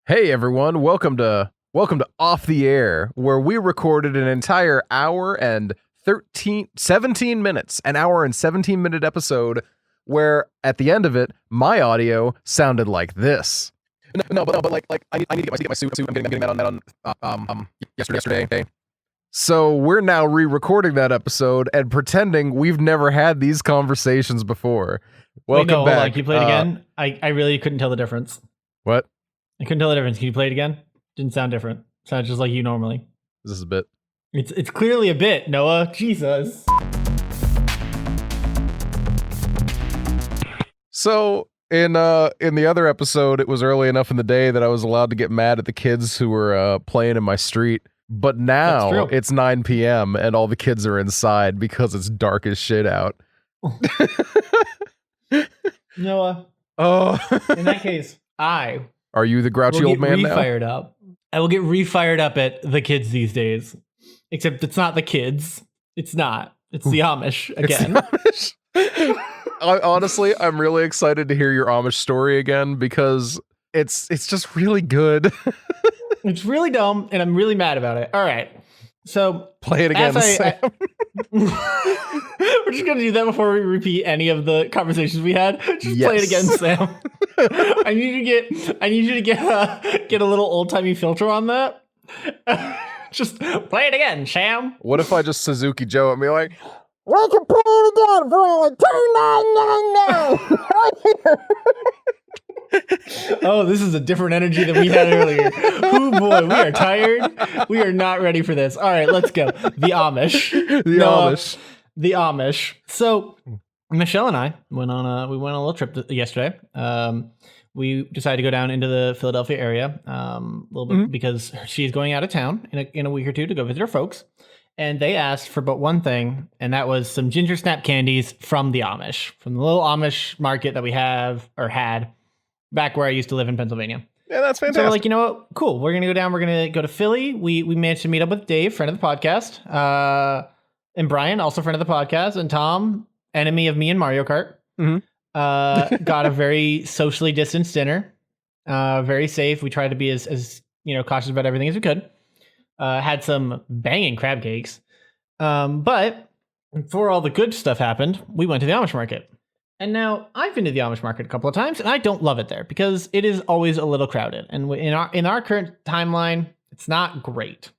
Hey everyone, welcome to Off the Air, where we recorded an entire hour and 17 minutes, an hour and 17-minute episode where at the end of it, my audio sounded like this. But I need to get my suit. I'm getting that on yesterday. So we're now re-recording that episode and pretending we've never had these conversations before. Welcome Wait, no, back. hold on. Can you play it again? I really couldn't tell the difference. What? I couldn't tell the difference. Can you play it again? Didn't sound different. Sounded just like you normally. Is this a bit? It's clearly a bit, Noah. Jesus. So in the other episode, it was early enough in the day that I was allowed to get mad at the kids who were playing in my street. But now it's 9 p.m. and all the kids are inside because it's dark as shit out. Noah. Oh. In that case, Are you the grouchy old man now? Fired up. I will get re-fired up at the kids these days. Except it's not the kids. It's not. It's the Amish again. It's the Amish. Honestly, I'm really excited to hear your Amish story again because it's just really good. It's really dumb, and I'm really mad about it. All right. So play it again, Sam. We're just going to do that before we repeat any of the conversations we had. Just play it again, Sam. I need you to get a little old-timey filter on that. Just play it again, Sam. What if I just Suzuki Joe at me like, we can play it again for only $2,999 right here. Oh, this is a different energy than we had earlier. Oh boy, we are tired. We are not ready for this. All right, let's go. The Amish. The Amish. So Michelle and I went on a little trip yesterday. We decided to go down into the Philadelphia area a little bit because she's going out of town in a week or two to go visit her folks. And they asked for but one thing, and that was some ginger snap candies from the Amish, from the little Amish market that we have or had back where I used to live in Pennsylvania. Yeah, that's fantastic. So we're like, you know what? Cool. We're going to go down. We're going to go to Philly. We managed to meet up with Dave, friend of the podcast, and Brian, also friend of the podcast, and Tom, enemy of me in Mario Kart. Got a very socially distanced dinner. Very safe. We tried to be as cautious about everything as we could. Had some banging crab cakes. But before all the good stuff happened, we went to the Amish market. And now I've been to the Amish market a couple of times, and I don't love it there because it is always a little crowded. And in our current timeline, it's not great.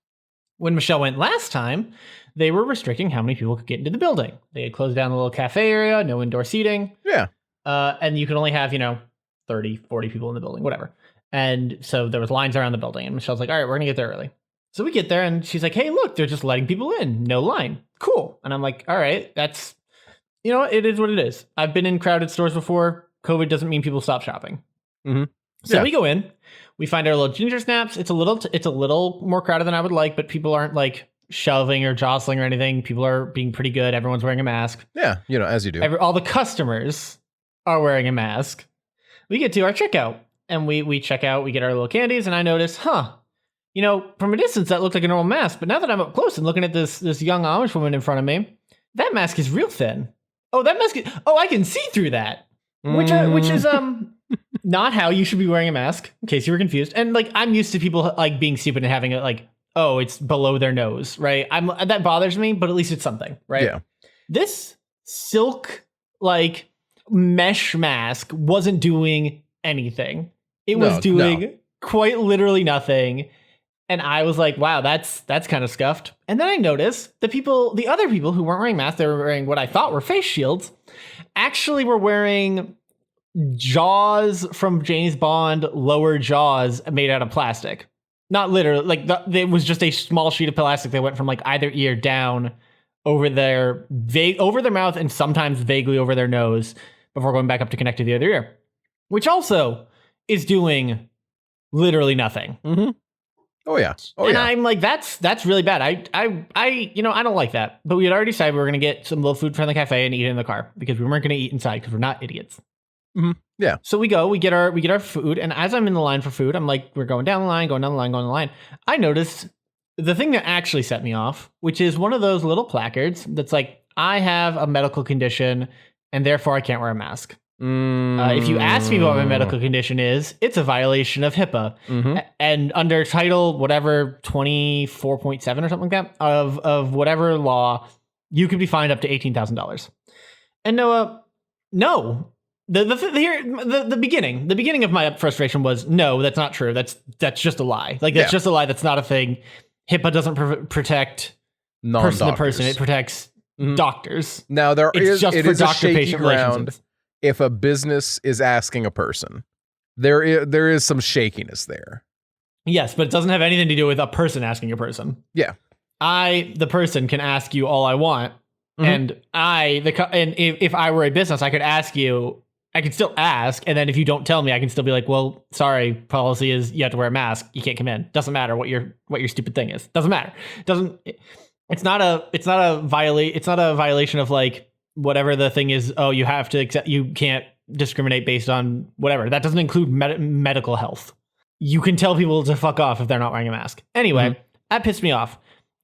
When Michelle went last time, they were restricting how many people could get into the building. They had closed down the little cafe area, no indoor seating. Yeah. And you could only have, 30, 40 people in the building, whatever. And so there was lines around the building, and Michelle's like, all right, we're going to get there early. So we get there, and she's like, hey, look, they're just letting people in. No line. Cool. And I'm like, all right, that's... it is what it is. I've been in crowded stores before. COVID doesn't mean people stop shopping. So we go in, we find our little ginger snaps. It's a little more crowded than I would like, but people aren't like shoving or jostling or anything. People are being pretty good. Everyone's wearing a mask. Yeah, as you do. All the customers are wearing a mask. We get to our checkout, and we check out. We get our little candies, and I notice, from a distance that looked like a normal mask, but now that I'm up close and looking at this young Amish woman in front of me, that mask is real thin. Oh, that mask is, I can see through that. Which is not how you should be wearing a mask, in case you were confused. And like, I'm used to people like being stupid and having it like, oh, it's below their nose, right? That bothers me, but at least it's something, right? Yeah. This silk like mesh mask wasn't doing anything. It was doing quite literally nothing. And I was like, wow, that's kind of scuffed. And then I noticed the other people who weren't wearing masks, they were wearing what I thought were face shields, actually were wearing Jaws from James Bond, lower jaws made out of plastic. Not literally, like it was just a small sheet of plastic that went from like either ear down over their mouth and sometimes vaguely over their nose before going back up to connect to the other ear, which also is doing literally nothing. Oh yeah. And I'm like, that's really bad. I don't like that. But we had already decided we were going to get some little food from the cafe and eat it in the car because we weren't going to eat inside because we're not idiots. Yeah. So we get our food, and as I'm in the line for food, I'm like, we're going down the line. I noticed the thing that actually set me off, which is one of those little placards that's like, I have a medical condition and therefore I can't wear a mask. If you ask me what my medical condition is, it's a violation of HIPAA. And under title whatever 24.7 or something like that of whatever law, you could be fined up to $18,000. And Noah, no. The beginning of my frustration was no, that's not true. That's just a lie. Like that's just a lie. That's not a thing. HIPAA doesn't protect person to person. It protects doctors. Now it is a shaky doctor-patient ground. If a business is asking a person, there is some shakiness there. Yes, but it doesn't have anything to do with a person asking a person. Yeah, the person can ask you all I want, and if I were a business, I could ask you. I can still ask, and then if you don't tell me, I can still be like, "Well, sorry, policy is you have to wear a mask. You can't come in. Doesn't matter what your stupid thing is. Doesn't matter. It's not a violation of like whatever the thing is. Oh, you have to accept. You can't discriminate based on whatever. That doesn't include medical health. You can tell people to fuck off if they're not wearing a mask. Anyway, that pissed me off.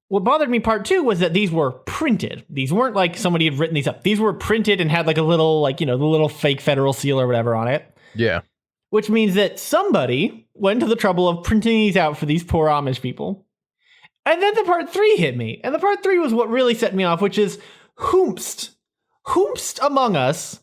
What bothered me part two was that these were printed. These weren't like somebody had written these up. These were printed and had like a little, like, the little fake federal seal or whatever on it. Yeah. Which means that somebody went to the trouble of printing these out for these poor Amish people. And then the part three hit me. And the part three was what really set me off, which is whomst among us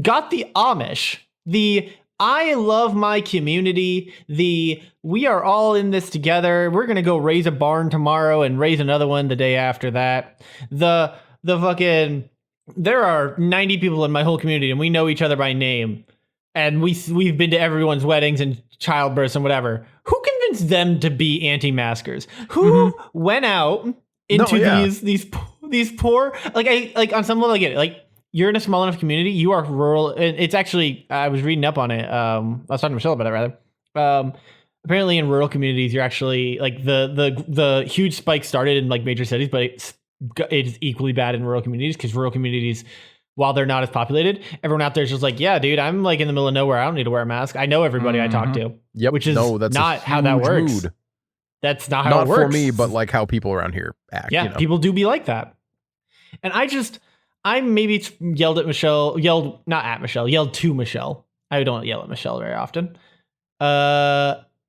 got the Amish, the I love my community, the we are all in this together, we're going to go raise a barn tomorrow and raise another one the day after that. The fucking, there are 90 people in my whole community and we know each other by name. And we've been to everyone's weddings and childbirths and whatever. Who convinced them to be anti-maskers? Who went out into these poor, like on some level I get it. Like, you're in a small enough community, you are rural. And it's actually, I was reading up on it. I was talking to Michelle about it rather. Apparently in rural communities, you're actually like the huge spike started in like major cities, but it's equally bad in rural communities because rural communities, while they're not as populated, everyone out there is just like, yeah, dude, I'm like in the middle of nowhere. I don't need to wear a mask. I know everybody I talk to. Yep. Which is not how that works. Mood. That's not how it works. Not for me, but like how people around here act. Yeah, people do be like that. And I maybe yelled to Michelle. I don't yell at Michelle very often.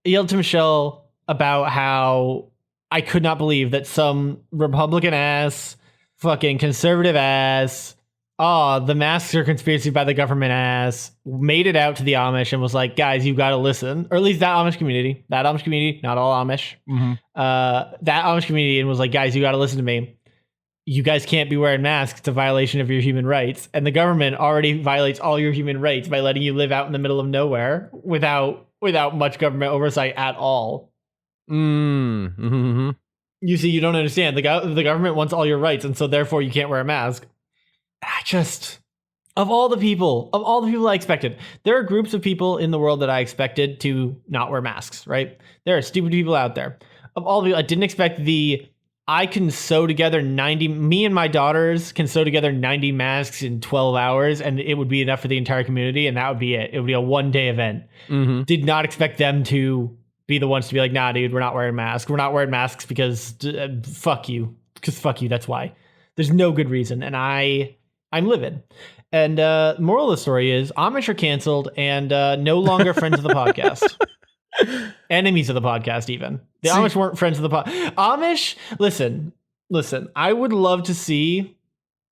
Yelled to Michelle about how I could not believe that some Republican ass, fucking conservative ass, the masks are conspiracy by the government ass, made it out to the Amish and was like, guys, you got to listen. Or at least that Amish community, not all Amish. That Amish community, and was like, guys, you got to listen to me. You guys can't be wearing masks. It's a violation of your human rights. And the government already violates all your human rights by letting you live out in the middle of nowhere without much government oversight at all. You see, you don't understand. The government wants all your rights, and so therefore you can't wear a mask. Of all the people I expected, there are groups of people in the world that I expected to not wear masks, right? There are stupid people out there. Of all the people, I didn't expect I can sew together me and my daughters can sew together 90 masks in 12 hours and it would be enough for the entire community and that would be it. It would be a one-day event. Did not expect them to be the ones to be like, nah, dude, we're not wearing masks. We're not wearing masks because fuck you. Because fuck you, that's why. There's no good reason. And I'm livid. And moral of the story is Amish are canceled and no longer friends of the podcast. Enemies of the podcast, even. The Amish weren't friends of the podcast. Amish, listen. I would love to see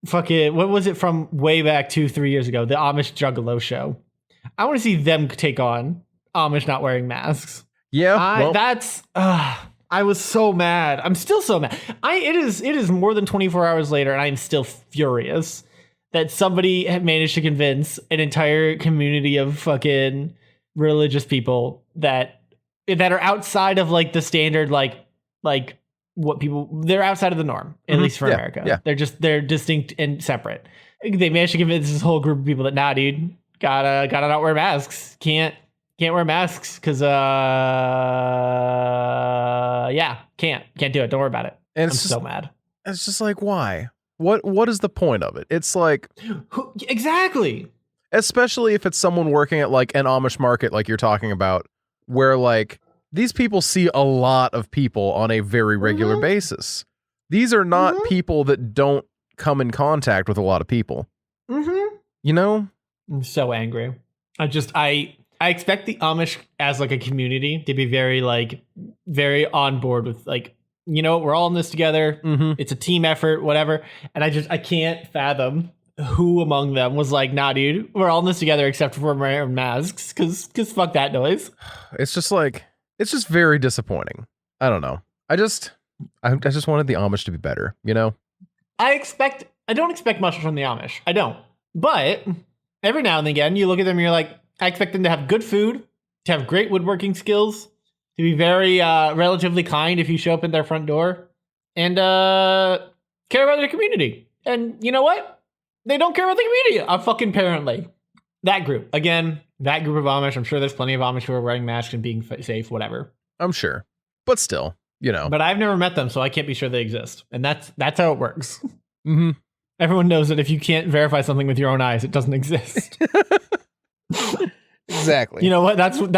fucking, what was it from way back 2-3 years ago? The Amish Juggalo show. I want to see them take on Amish not wearing masks. Yeah. I was so mad. I'm still so mad. It is more than 24 hours later, and I'm still furious that somebody had managed to convince an entire community of fucking religious people that are outside of like the standard, like what people, they're outside of the norm, at least for America. Yeah. They're distinct and separate. They managed to convince this whole group of people that, nah, dude, gotta not wear masks. Can't wear masks because can't do it. Don't worry about it. And I'm so mad. It's just like, why? What is the point of it? It's like, exactly. Especially if it's someone working at like an Amish market, like you're talking about, where like these people see a lot of people on a very regular basis. These are not people that don't come in contact with a lot of people. You know? I'm so angry. I expect the Amish as like a community to be very on board with like, we're all in this together. Mm-hmm. It's a team effort, whatever. And I can't fathom who among them was like, nah, dude, we're all in this together except for wearing masks. Cause fuck that noise. It's just very disappointing. I don't know. I just wanted the Amish to be better, I don't expect much from the Amish. I don't. But every now and again, you look at them and you're like, I expect them to have good food, to have great woodworking skills, to be very relatively kind if you show up at their front door, and care about their community. And you know what? They don't care about the community. Apparently. That group of Amish, I'm sure there's plenty of Amish who are wearing masks and being safe, whatever. I'm sure. But still, But I've never met them, so I can't be sure they exist. And that's how it works. Mm-hmm. Everyone knows that if you can't verify something with your own eyes, it doesn't exist. Exactly. You know what? That's what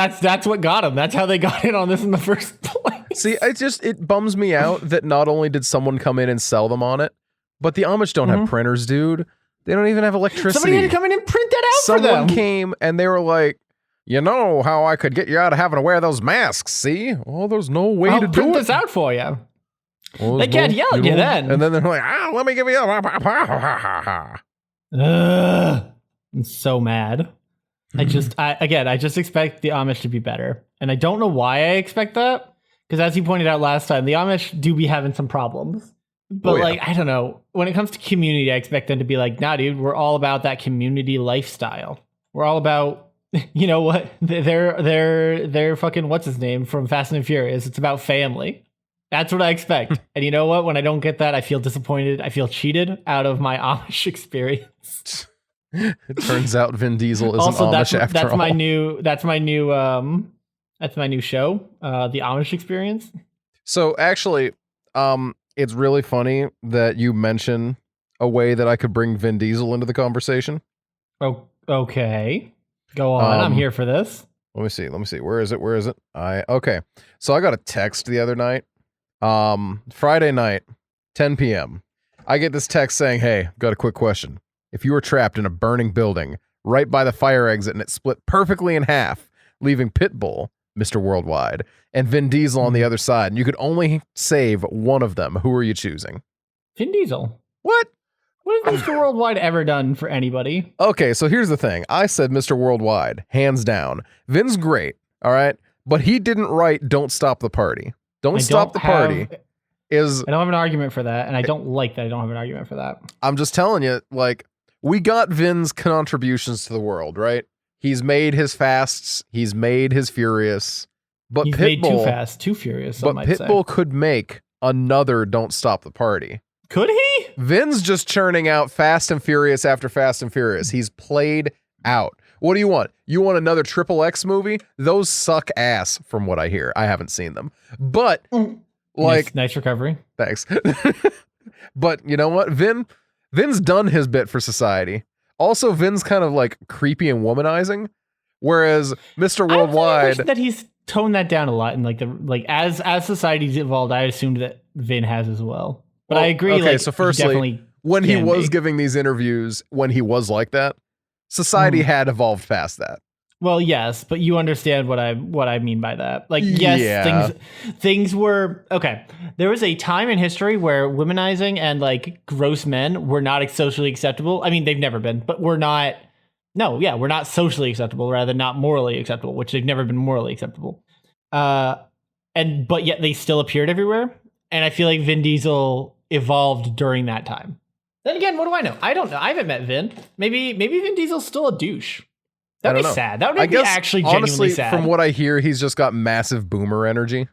got them. That's how they got in on this in the first place. See, it bums me out that not only did someone come in and sell them on it, but the Amish don't have printers, dude. They don't even have electricity. Somebody had to come in and print that out for them. Someone came and they were like, you know how I could get you out of having to wear those masks, see? Oh, there's no way I'll to do print it. this out for you. Well, They can't yell at you then. And then they're like, let me give you I'm so mad. I just expect the Amish to be better. And I don't know why I expect that. Because as you pointed out last time, the Amish do be having some problems. But I don't know. When it comes to community, I expect them to be like, nah, dude, we're all about that community lifestyle. We're all about, you know what? They're fucking, what's his name from Fast and Furious. It's about family. That's what I expect. And you know what? When I don't get that, I feel disappointed. I feel cheated out of my Amish experience. It turns out Vin Diesel isn't Amish after all. That's my new show, The Amish Experience. So actually, it's really funny that you mention a way that I could bring Vin Diesel into the conversation. Oh, okay. Go on. I'm here for this. Let me see. Where is it? Okay. So I got a text the other night. Friday night, 10 p.m. I get this text saying, hey, got a quick question. If you were trapped in a burning building right by the fire exit and it split perfectly in half, leaving Pitbull, Mr. Worldwide, and Vin Diesel on the other side, and you could only save one of them, who are you choosing? Vin Diesel. What? What has Mr. Worldwide ever done for anybody? Okay, so here's the thing. I said Mr. Worldwide, hands down. Vin's great, all right? But he didn't write Don't Stop the Party. I don't have an argument for that, and I don't like that I don't have an argument for that. I'm just telling you, like, we got Vin's contributions to the world, right? He's made his Fasts, he's made his Furious, but he's made Too Fast, Too Furious, but Pitbull could make another Don't Stop the Party. Could he? Vin's just churning out Fast and Furious after Fast and Furious. He's played out. What do you want? You want another Triple X movie? Those suck ass from what I hear. I haven't seen them. But like nice recovery. Thanks. But you know what? Vin's done his bit for society. Also, Vin's kind of like creepy and womanizing, whereas Mr. Worldwide that he's toned that down a lot and as society's evolved, I assumed that Vin has as well. But I agree. Okay, so firstly, when he was giving these interviews, when he was like that, society had evolved past that. Well, yes, but you understand what I mean by that. Like, yes, yeah. things were okay. There was a time in history where womanizing and like gross men were not socially acceptable. I mean, they've never been, but we're not. No, yeah, we're not socially acceptable, rather not morally acceptable, which they've never been morally acceptable. But yet they still appeared everywhere, and I feel like Vin Diesel evolved during that time. Then again, what do I know? I don't know. I haven't met Vin. Maybe Vin Diesel's still a douche. That'd be sad. That would make me actually genuinely honestly, sad. From what I hear, he's just got massive boomer energy.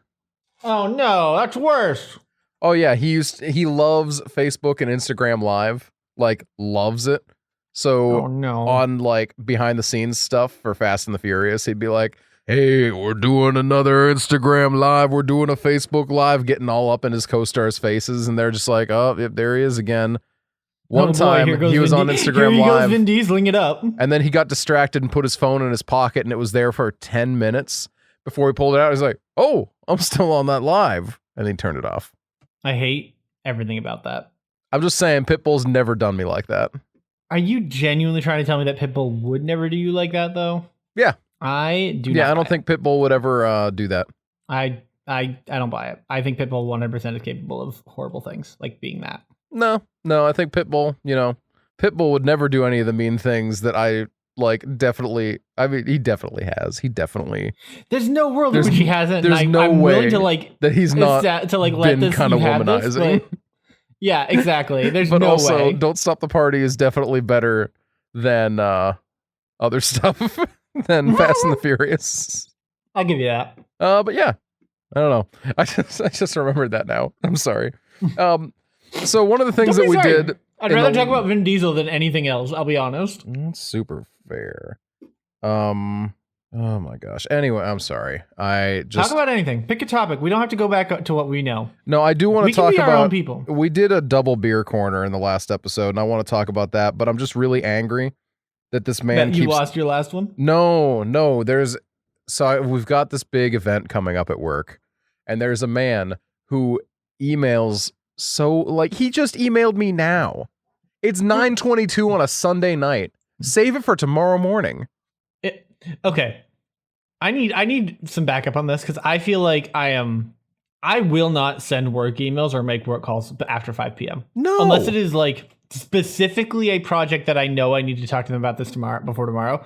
Oh no, that's worse. Oh yeah, he loves Facebook and Instagram Live, like loves it. So on like behind the scenes stuff for Fast and the Furious, he'd be like, "Hey, we're doing another Instagram Live. We're doing a Facebook Live," getting all up in his co-stars' faces, and they're just like, "Oh, yep, there he is again." One time he was on Instagram Live. Goes Vin Dieseling it up. And then he got distracted and put his phone in his pocket, and it was there for 10 minutes before he pulled it out. He's like, "Oh, I'm still on that live." And he turned it off. I hate everything about that. I'm just saying, Pitbull's never done me like that. Are you genuinely trying to tell me that Pitbull would never do you like that, though? Yeah. I do. Yeah, not I don't think Pitbull would ever do that. I don't buy it. I think Pitbull 100% is capable of horrible things, like being that. No, I think Pitbull, Pitbull would never do any of the mean things that I definitely. I mean, he definitely has. He definitely. There's no world in which he hasn't. There's I'm no way to that he's not to let this kind of womanizing. Yeah, exactly. There's but no also, way. Don't Stop the Party is definitely better than other stuff than Fast and the Furious. I'll give you that. But yeah, I don't know. I just remembered that now. I'm sorry. So one of the things that we did. I'd rather talk about Vin Diesel than anything else. I'll be honest. That's super fair. Oh my gosh. Anyway, I'm sorry. I just talk about anything. Pick a topic. We don't have to go back to what we know. No, I do want to talk about our own people. We did a double beer corner in the last episode, and I want to talk about that. But I'm just really angry that this man you lost your last one. No. We've got this big event coming up at work, and there's a man who emails he just emailed me now. It's 9:22 on a Sunday night. Save it for tomorrow morning. Okay. I need some backup on this because I feel like I will not send work emails or make work calls after 5 p.m. No. Unless it is specifically a project that I know I need to talk to them about before tomorrow.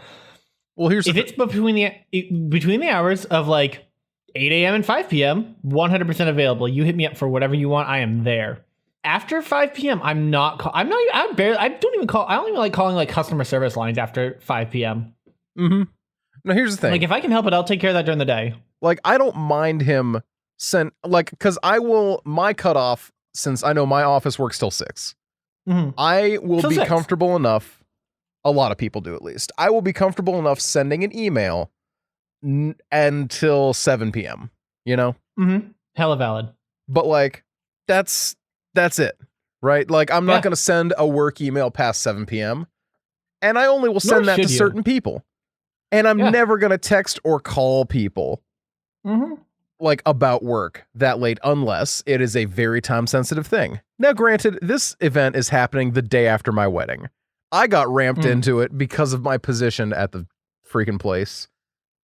Well, if it's between the hours of 8 a.m. and 5 p.m., 100% available. You hit me up for whatever you want. I am there. After 5 p.m., I don't even like calling customer service lines after 5 p.m. Mm-hmm. Now, here's the thing. If I can help it, I'll take care of that during the day. I don't mind him because my cutoff, since I know my office works till 6, I will be comfortable enough. A lot of people do, at least. I will be comfortable enough sending an email until 7 p.m., Mm-hmm. Hella valid. But that's it, right? I'm not going to send a work email past 7 p.m. And I only will send that to certain people. And I'm never going to text or call people about work that late unless it is a very time sensitive thing. Now, granted, this event is happening the day after my wedding. I got ramped into it because of my position at the freaking place.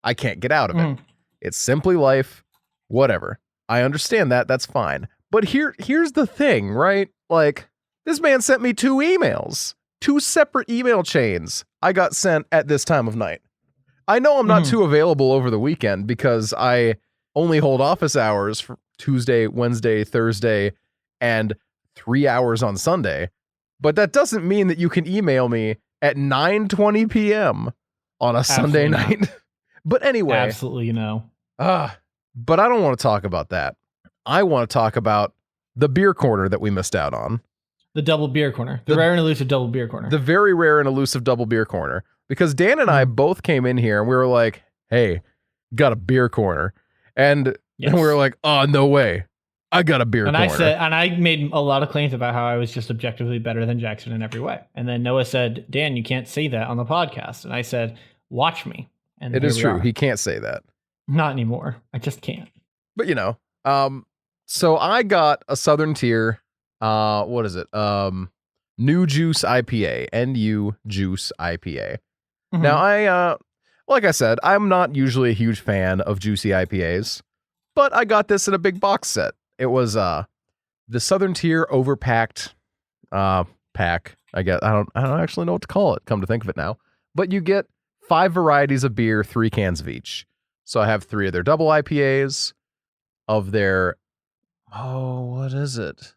I can't get out of it. It's simply life, whatever. I understand that. That's fine. But here's the thing, right? This man sent me 2 emails, 2 separate email chains I got sent at this time of night. I know I'm not too available over the weekend because I only hold office hours for Tuesday, Wednesday, Thursday, and 3 hours on Sunday. But that doesn't mean that you can email me at 9:20 p.m. on a Sunday night. But anyway. Absolutely no. But I don't want to talk about that. I want to talk about the beer corner that we missed out on. The double beer corner. The rare and elusive double beer corner. The very rare and elusive double beer corner. Because Dan and I both came in here and we were like, hey, got a beer corner. And we were like, oh, no way. I got a beer corner. I made a lot of claims about how I was just objectively better than Jackson in every way. And then Noah said, Dan, you can't say that on the podcast. And I said, watch me. And it is true. He can't say that. Not anymore. I just can't. But so I got a Southern Tier, what is it? New Juice IPA, NU Juice IPA. Mm-hmm. Now like I said, I'm not usually a huge fan of juicy IPAs, but I got this in a big box set. It was the Southern Tier overpacked pack. I guess I don't actually know what to call it. Come to think of it now, but you get 5 varieties of beer, 3 cans of each. So I have 3 of their double IPAs, of their what is it?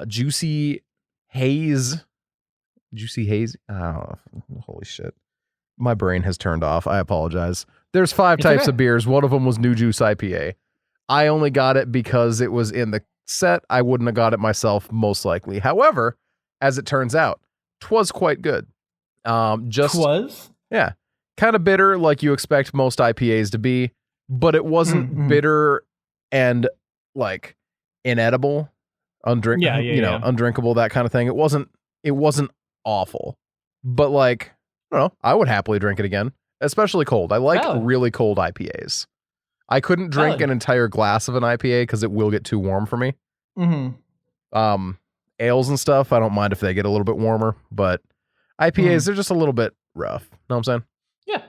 Juicy Haze. Oh, holy shit. My brain has turned off. I apologize. There's 5 types of beers. One of them was New Juice IPA. I only got it because it was in the set. I wouldn't have got it myself, most likely. However, as it turns out, 'twas quite good. Was? Yeah. Kind of bitter like you expect most IPAs to be, but it wasn't bitter and inedible, undrinkable, that kind of thing. It wasn't awful. But I don't know, I would happily drink it again, especially cold. I like really cold IPAs. I couldn't drink an entire glass of an IPA because it will get too warm for me. Mm-hmm. Ales and stuff, I don't mind if they get a little bit warmer, but IPAs, they're just a little bit rough. Know what I'm saying? Yeah,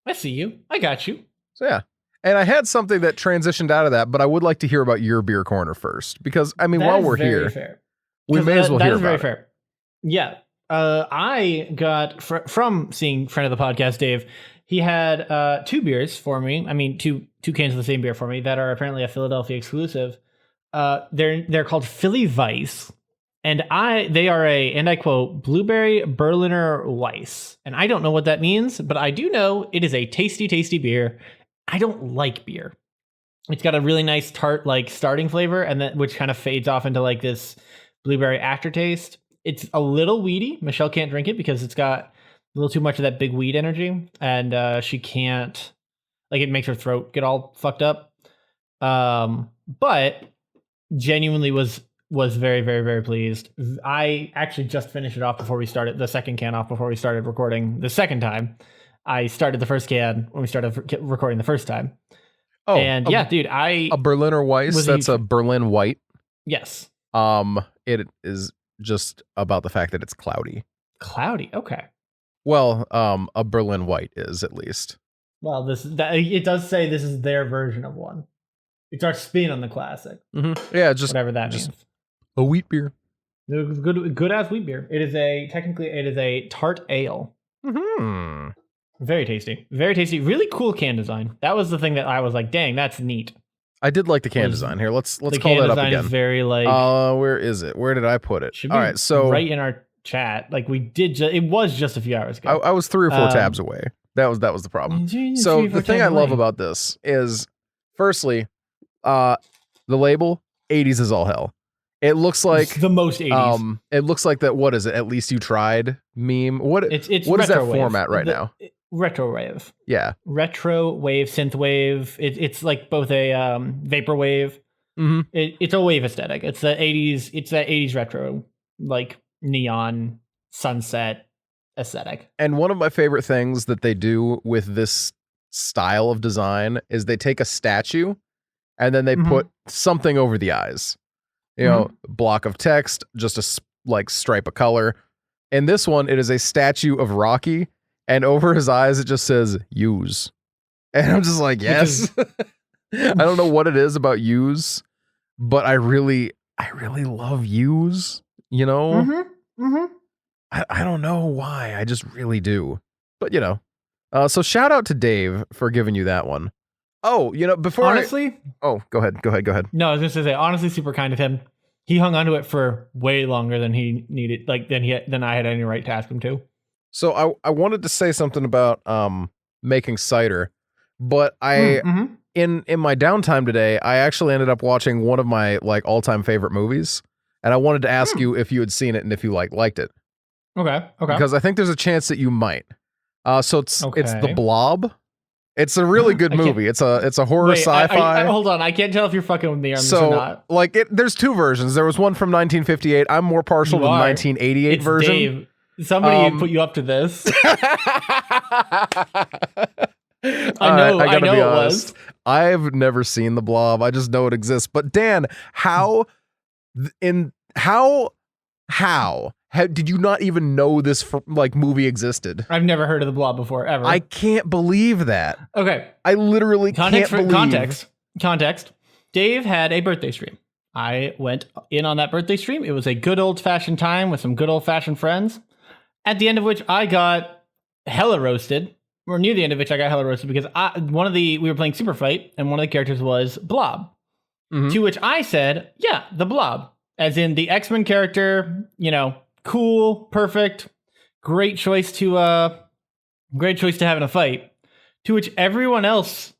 I see you. I got you. So yeah. And I had something that transitioned out of that, but I would like to hear about your beer corner first. Because, I mean, while we're here, fair. we may as well hear That is about very it. fair. Yeah. I got, from seeing friend of the podcast, Dave, he had 2 beers for me. I mean, two cans of the same beer for me that are apparently a Philadelphia exclusive. They're called Philly Weiss. And they are and I quote, blueberry Berliner Weiss. And I don't know what that means, but I do know it is a tasty, tasty beer. I don't like beer. It's got a really nice tart, like starting flavor, and then which kind of fades off into like this blueberry aftertaste. It's a little weedy. Michelle can't drink it because it's got a little too much of that big weed energy, and she can't, like, it makes her throat get all fucked up. But genuinely was very, very, very pleased. I actually just finished it off before we started the second can off before we started recording the second time. I started the first can when we started recording the first time. Oh, and dude, a Berliner Weiss. That's a Berlin White. Yes. It is just about the fact that it's cloudy. Cloudy. Okay. Well, a Berlin White is at least. Well, it does say this is their version of one. It's our spin on the classic. Mm-hmm. Yeah, just whatever that means. A wheat beer. Good ass wheat beer. It is a tart ale. Mm-hmm. Very tasty. Very tasty. Really cool can design. That was the thing that I was like, dang, that's neat. I did like the can design. Here, let's call that up again. The can again. design is very like. Where is it? Where did I put it? Should All be right, so right in our chat. Like we did. It was just a few hours ago. I was 3 or 4 tabs away. That was the problem. So the thing I love about this is, firstly, the label 80s is all hell. It looks like it's the most 80s. It looks like that. What is it? At least you tried meme. What is that format right now? Retrowave. Yeah. Retrowave, synthwave. It's like both a vaporwave. Mm-hmm. It's a wave aesthetic. It's the 80s. It's that 80s retro, like neon sunset aesthetic. And one of my favorite things that they do with this style of design is they take a statue and then they put something over the eyes. You know, block of text, just a stripe of color. In this one, it is a statue of Rocky, and over his eyes, it just says "use." And I'm just like, yes. I don't know what it is about use, but I really love use. You know, I don't know why. I just really do. But you know, so shout out to Dave for giving you that one. Oh, you know, before honestly, go ahead. No, I was just gonna say, honestly, super kind of him. He hung on to it for way longer than he needed, like than I had any right to ask him to. So I wanted to say something about making cider, but I in my downtime today, I actually ended up watching one of my like all-time favorite movies, and I wanted to ask you if you had seen it and if you liked it. Okay. Because I think there's a chance that you might. So it's The Blob. It's a really good movie. It's a horror sci-fi. Hold on, I can't tell if you're fucking with me on this or not. Like there's 2 versions. There was one from 1958. I'm more partial to the 1988 version. Dave. Somebody put you up to this. I know it was. I've never seen The Blob. I just know it exists. But Dan, how did you not even know this movie existed? I've never heard of The Blob before, ever. I can't believe that. Okay. I literally can't believe. Context. Dave had a birthday stream. I went in on that birthday stream. It was a good old-fashioned time with some good old-fashioned friends, at the end of which I got hella roasted, or near the end of which I got hella roasted because we were playing Super Fight, and one of the characters was Blob. To which I said, yeah, the Blob. As in the X-Men character, you know, cool, perfect, great choice to have in a fight. To which everyone else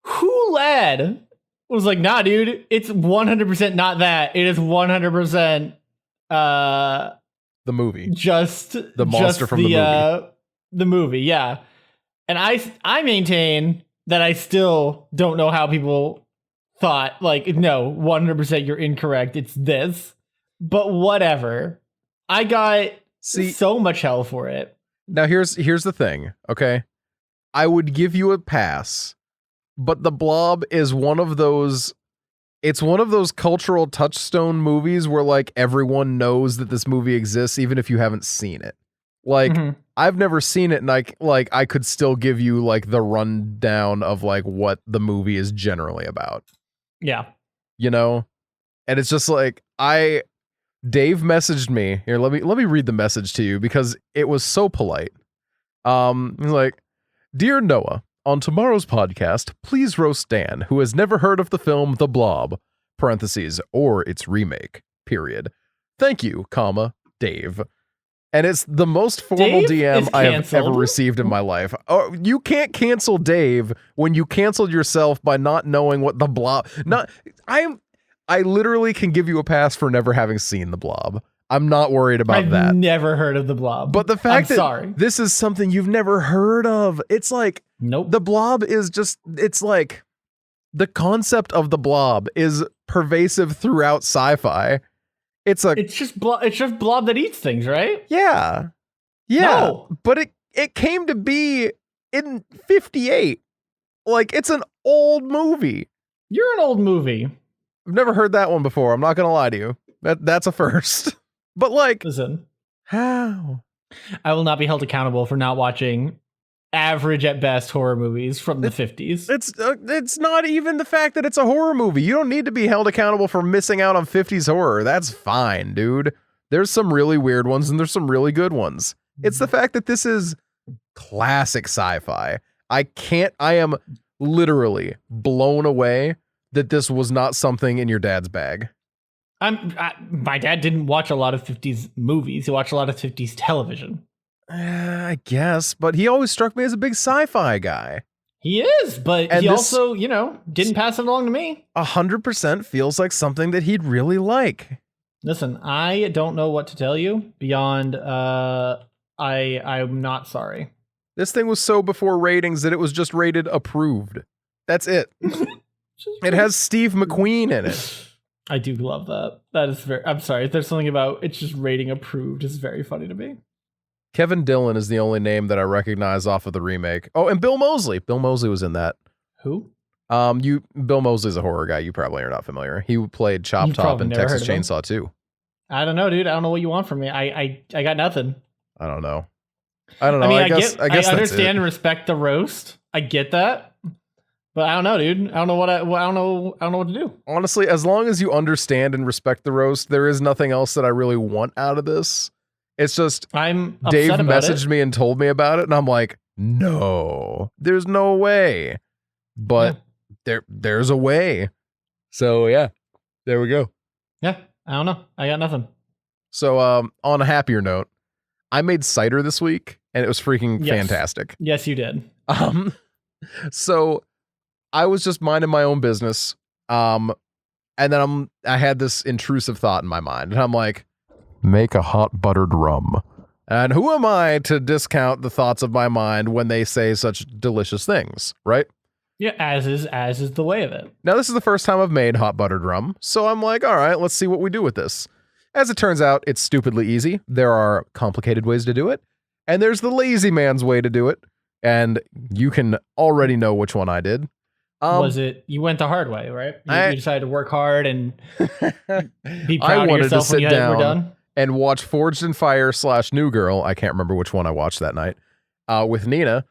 who lad was like, nah, dude, it's 100% not that. It is 100% the movie. Just the monster from the movie. The movie, yeah. And I maintain that I still don't know how people thought, like, no, 100% you're incorrect. It's this. But whatever. I got so much hell for it. Now here's the thing, okay? I would give you a pass, but The Blob is one of those cultural touchstone movies where like everyone knows that this movie exists even if you haven't seen it. Like, I've never seen it, and I could still give you like the rundown of like what the movie is generally about. Yeah. You know? And it's just like Dave messaged me. Here, let me read the message to you because it was so polite. He's like, "Dear Noah, on tomorrow's podcast, please roast Dan, who has never heard of the film The Blob, parentheses, or its remake, period. Thank you, comma, Dave." And it's the most formal Dave DM I have ever canceled? received in my life. Oh, you can't cancel Dave when you canceled yourself by not knowing what The Blob. I literally can give you a pass for never having seen The Blob. I'm not worried about that. I've never heard of The Blob. But the fact that this is something you've never heard of, it's like, nope. The Blob is just, it's like, the concept of The Blob is pervasive throughout sci-fi. It's just blob that eats things, right? Yeah. Yeah. No. But it came to be in 58. Like, it's an old movie. You're an old movie. I've never heard that one before. I'm not going to lie to you. That's a first. But like, listen, how? I will not be held accountable for not watching average at best horror movies from the 50s. It's not even the fact that it's a horror movie. You don't need to be held accountable for missing out on 50s horror. That's fine, dude. There's some really weird ones and there's some really good ones. It's the fact that this is classic sci-fi. I am literally blown away that this was not something in your dad's bag. My dad didn't watch a lot of 50s movies. He watched a lot of 50s television. I guess, but he always struck me as a big sci-fi guy. He is, but he also, didn't pass it along to me. 100% feels like something that he'd really like. Listen, I don't know what to tell you beyond I'm not sorry. This thing was so before ratings that it was just rated approved. That's it. It has Steve McQueen in it. I do love that. That is I'm sorry. There's something about it's just rating approved is very funny to me. Kevin Dillon is the only name that I recognize off of the remake. Oh, and Bill Moseley. Bill Moseley was in that. Who? Bill Moseley's a horror guy. You probably are not familiar. He played Chop Top in Texas Chainsaw 2. I don't know, dude. I don't know what you want from me. I got nothing. I don't know. I mean, I guess I understand and respect the roast. I get that. But I don't know, dude. I don't know I don't know what to do. Honestly, as long as you understand and respect the roast, there is nothing else that I really want out of this. It's just Dave messaged me and told me about it, and I'm like, no, there's no way. But there's a way. So yeah, there we go. Yeah, I don't know. I got nothing. So on a happier note, I made cider this week, and it was freaking fantastic. Yes, you did. So I was just minding my own business, and then I had this intrusive thought in my mind, and I'm like, make a hot buttered rum. And who am I to discount the thoughts of my mind when they say such delicious things, right? Yeah, as is the way of it. Now, this is the first time I've made hot buttered rum, so I'm like, all right, let's see what we do with this. As it turns out, it's stupidly easy. There are complicated ways to do it, and there's the lazy man's way to do it, and you can already know which one I did. Was it you went the hard way, right? You decided to work hard and be proud of yourself when you were done? And watch Forged in Fire / New Girl. I can't remember which one I watched that night with Nina,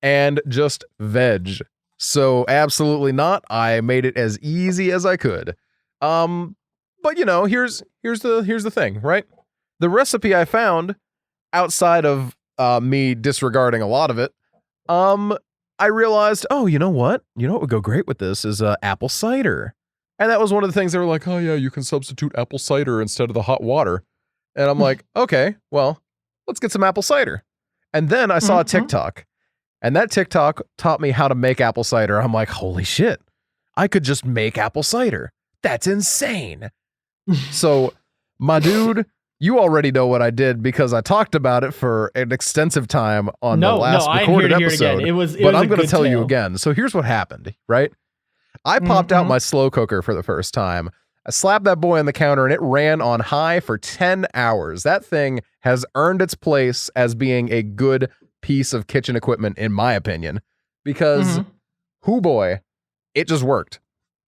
and just veg. So absolutely not. I made it as easy as I could. But here's the thing, right? The recipe I found outside of me disregarding a lot of it, I realized, oh, you know what would go great with this is apple cider. And that was one of the things they were like, oh yeah, you can substitute apple cider instead of the hot water. And I'm like, okay, well, let's get some apple cider. And then I saw a TikTok, and that TikTok taught me how to make apple cider. I'm like, holy shit, I could just make apple cider. That's insane. So, my dude, you already know what I did because I talked about it for an extensive time on the last recorded episode. But I'm going to tell you again. So here's what happened, right? I popped out my slow cooker for the first time. I slapped that boy on the counter and it ran on high for 10 hours. That thing has earned its place as being a good piece of kitchen equipment, in my opinion, because hoo boy, it just worked.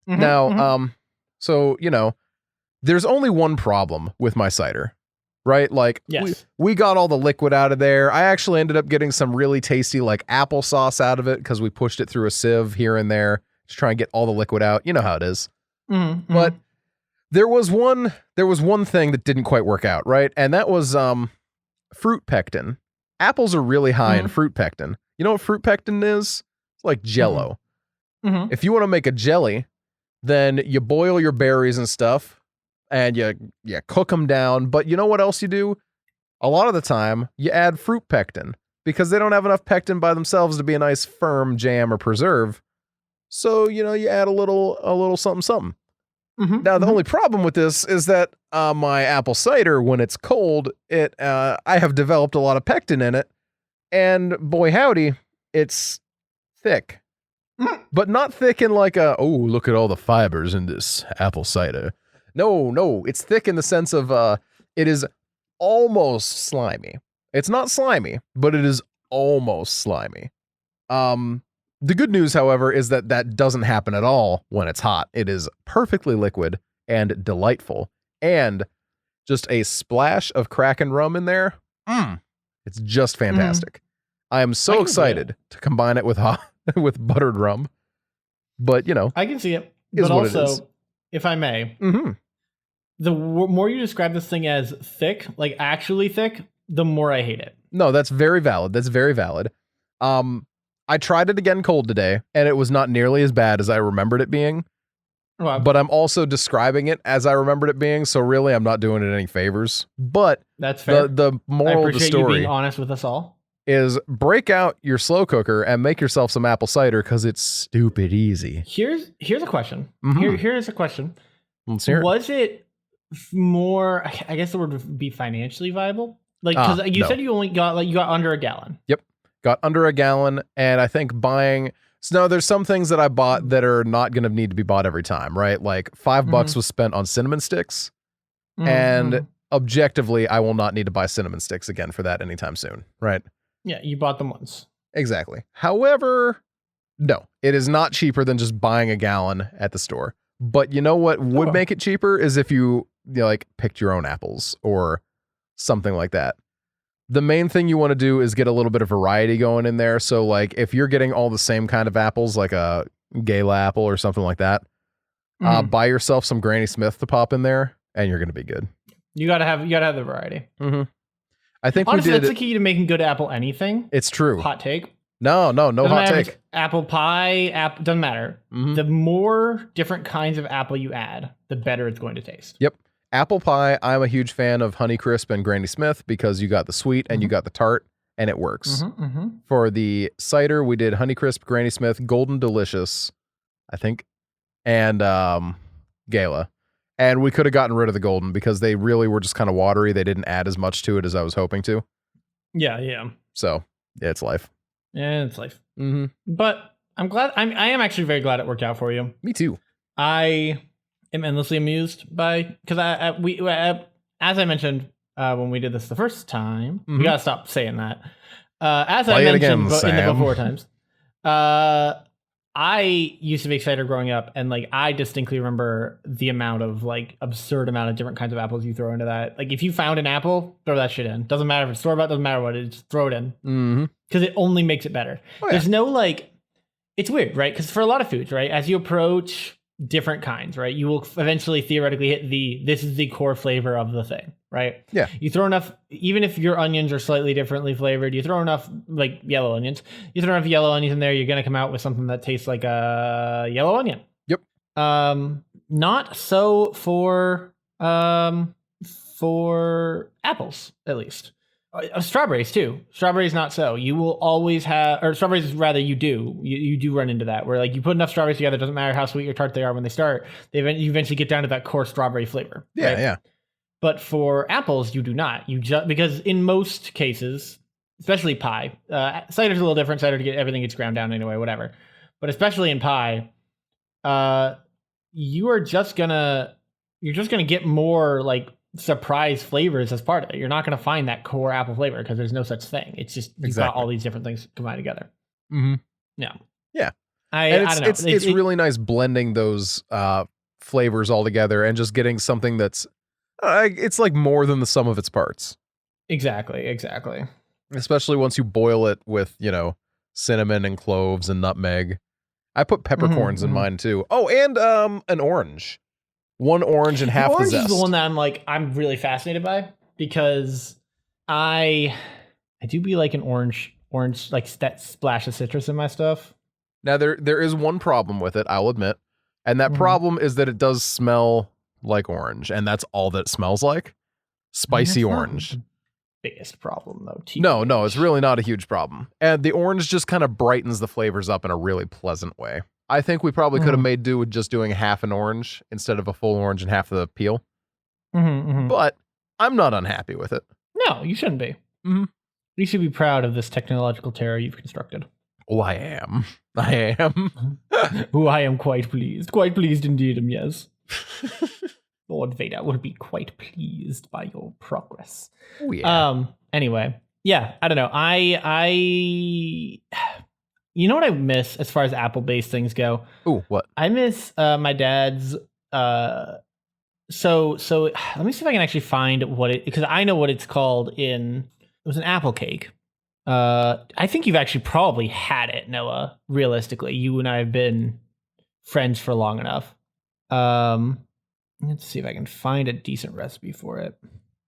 Now, so, there's only one problem with my cider. right? Like Yes. we got all the liquid out of there. I actually ended up getting some really tasty like applesauce out of it because we pushed it through a sieve here and there to try and get all the liquid out. You know how it is. Mm-hmm. But there was one thing that didn't quite work out, right? And that was fruit pectin. Apples are really high in fruit pectin. You know what fruit pectin is? It's like Jell-O. Mm-hmm. If you want to make a jelly, then you boil your berries and stuff and you cook them down. But you know what else you do? A lot of the time, you add fruit pectin because they don't have enough pectin by themselves to be a nice firm jam or preserve. So, you add a little something, something. Mm-hmm. Now, the only problem with this is that my apple cider, when it's cold, I have developed a lot of pectin in it. And boy, howdy, it's thick. But not thick in like look at all the fibers in this apple cider. No, it's thick in the sense of it is almost slimy. It's not slimy, but it is almost slimy. The good news, however, is that doesn't happen at all when it's hot. It is perfectly liquid and delightful. And just a splash of Kraken rum in there. It's just fantastic. I am so excited to combine it with with buttered rum. But, I can see it. Is But what it also, is. if I may, the more you describe this thing as thick, like actually thick, the more I hate it. No, that's very valid. I tried it again cold today, and it was not nearly as bad as I remembered it being. Well, But I'm also describing it as I remembered it being, so really I'm not doing it any favors. But that's fair. the I moral of the appreciate you story being honest with us all. is break out your slow cooker and make yourself some apple cider because it's stupid easy. Here's a question. Mhm. Here's a question. Let's hear it. Was it more? I guess the word would be financially viable. Like because you no. said you only got under a gallon. Got under a gallon, and I think buying. So no, there's some things that I bought that are not going to need to be bought every time, right? Like $5 was spent on cinnamon sticks, and objectively, I will not need to buy cinnamon sticks again for that anytime soon, right? Yeah, you bought them once. Exactly. However, no, it is not cheaper than just buying a gallon at the store. But you know what would make it cheaper is if you like picked your own apples or something like that. The main thing you want to do is get a little bit of variety going in there. So like if you're getting all the same kind of apples, like a Gala apple or something like that, buy yourself some Granny Smith to pop in there and you're going to be good. You gotta have the variety. I think honestly, we did. That's the key to making good apple anything. It's true. Hot take. No hot take. Apple pie, doesn't matter. The more different kinds of apple you add, the better it's going to taste. Yep. Apple pie, I'm a huge fan of Honeycrisp and Granny Smith because you got the sweet and you got the tart, and it works. For the cider, we did Honeycrisp, Granny Smith, Golden Delicious, I think, and Gala. And we could have gotten rid of the Golden because they really were just kind of watery. They didn't add as much to it as I was hoping to. Yeah. So, yeah, it's life. Yeah, it's life. But I'm glad. I am actually very glad it worked out for you. Me too. I am endlessly amused by because as I mentioned when we did this the first time, we gotta stop saying that. As I mentioned in the before times, I used to make cider growing up, and like I distinctly remember the amount of like absurd amount of different kinds of apples you throw into that. Like if you found an apple, throw that shit in. Doesn't matter if it's store bought, doesn't matter what it is, just throw it in because it only makes it better. There's no like, it's weird, right? Because for a lot of foods, right, as you approach different kinds, right, you will eventually theoretically hit this is the core flavor of the thing, right? Yeah. You throw enough, even if your onions are slightly differently flavored, you throw enough like yellow onions, you throw enough yellow onions in there, you're gonna come out with something that tastes like a yellow onion. Yep. Not so for apples, at least. Strawberries too. Strawberries not so. You will always have, or strawberries rather. You do run into that where like you put enough strawberries together. Doesn't matter how sweet or tart they are when they start. You eventually get down to that core strawberry flavor. Yeah, right? yeah. But for apples, you do not. You just because in most cases, especially pie, cider's a little different. Cider everything gets ground down anyway, whatever. But especially in pie, you're just gonna get more like surprise flavors as part of it. You're not going to find that core apple flavor because there's no such thing. It's just you've got all these different things combined together. Yeah. I don't know. It's really nice blending those flavors all together and just getting something that's It's like more than the sum of its parts. Exactly. Especially once you boil it with, cinnamon and cloves and nutmeg. I put peppercorns in mine too. Oh, and an orange. One orange and half the zest. Orange is the one that I'm really fascinated by because I do be like an orange like that splash of citrus in my stuff. Now there is one problem with it, I'll admit. And that problem is that it does smell like orange, and that's all that it smells like. Spicy orange. Biggest problem though. No, it's really not a huge problem. And the orange just kind of brightens the flavors up in a really pleasant way. I think we probably could have made do with just doing half an orange instead of a full orange and half the peel. But I'm not unhappy with it. No, you shouldn't be. You should be proud of this technological terror you've constructed. Oh, I am. Oh, I am quite pleased. Quite pleased indeed, yes. Lord Vader will be quite pleased by your progress. Oh, yeah. Anyway, yeah, I don't know. You know what I miss as far as Apple-based things go? Ooh, what? I miss my dad's. So let me see if I can actually find what it, because I know what it's called in. It was an apple cake. I think you've actually probably had it, Noah. Realistically, you and I have been friends for long enough. Let's see if I can find a decent recipe for it.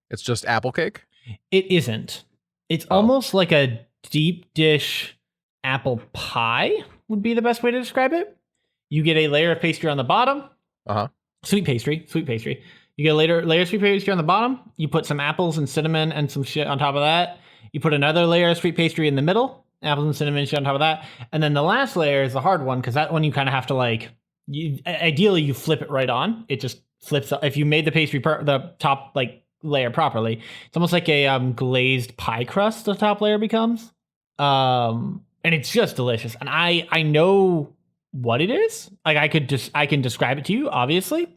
It's just apple cake? It isn't. It's almost like a deep dish apple pie would be the best way to describe it. You get a layer of pastry on the bottom. Sweet pastry. You get a layer of sweet pastry on the bottom. You put some apples and cinnamon and some shit on top of that. You put another layer of sweet pastry in the middle. Apples and cinnamon shit on top of that. And then the last layer is the hard one, because that one you kind of have to ideally you flip it right on. It just flips up. If you made the pastry the top layer properly, it's almost like a glazed pie crust. The top layer becomes, and it's just delicious. And I know what it is. Like I can describe it to you, obviously.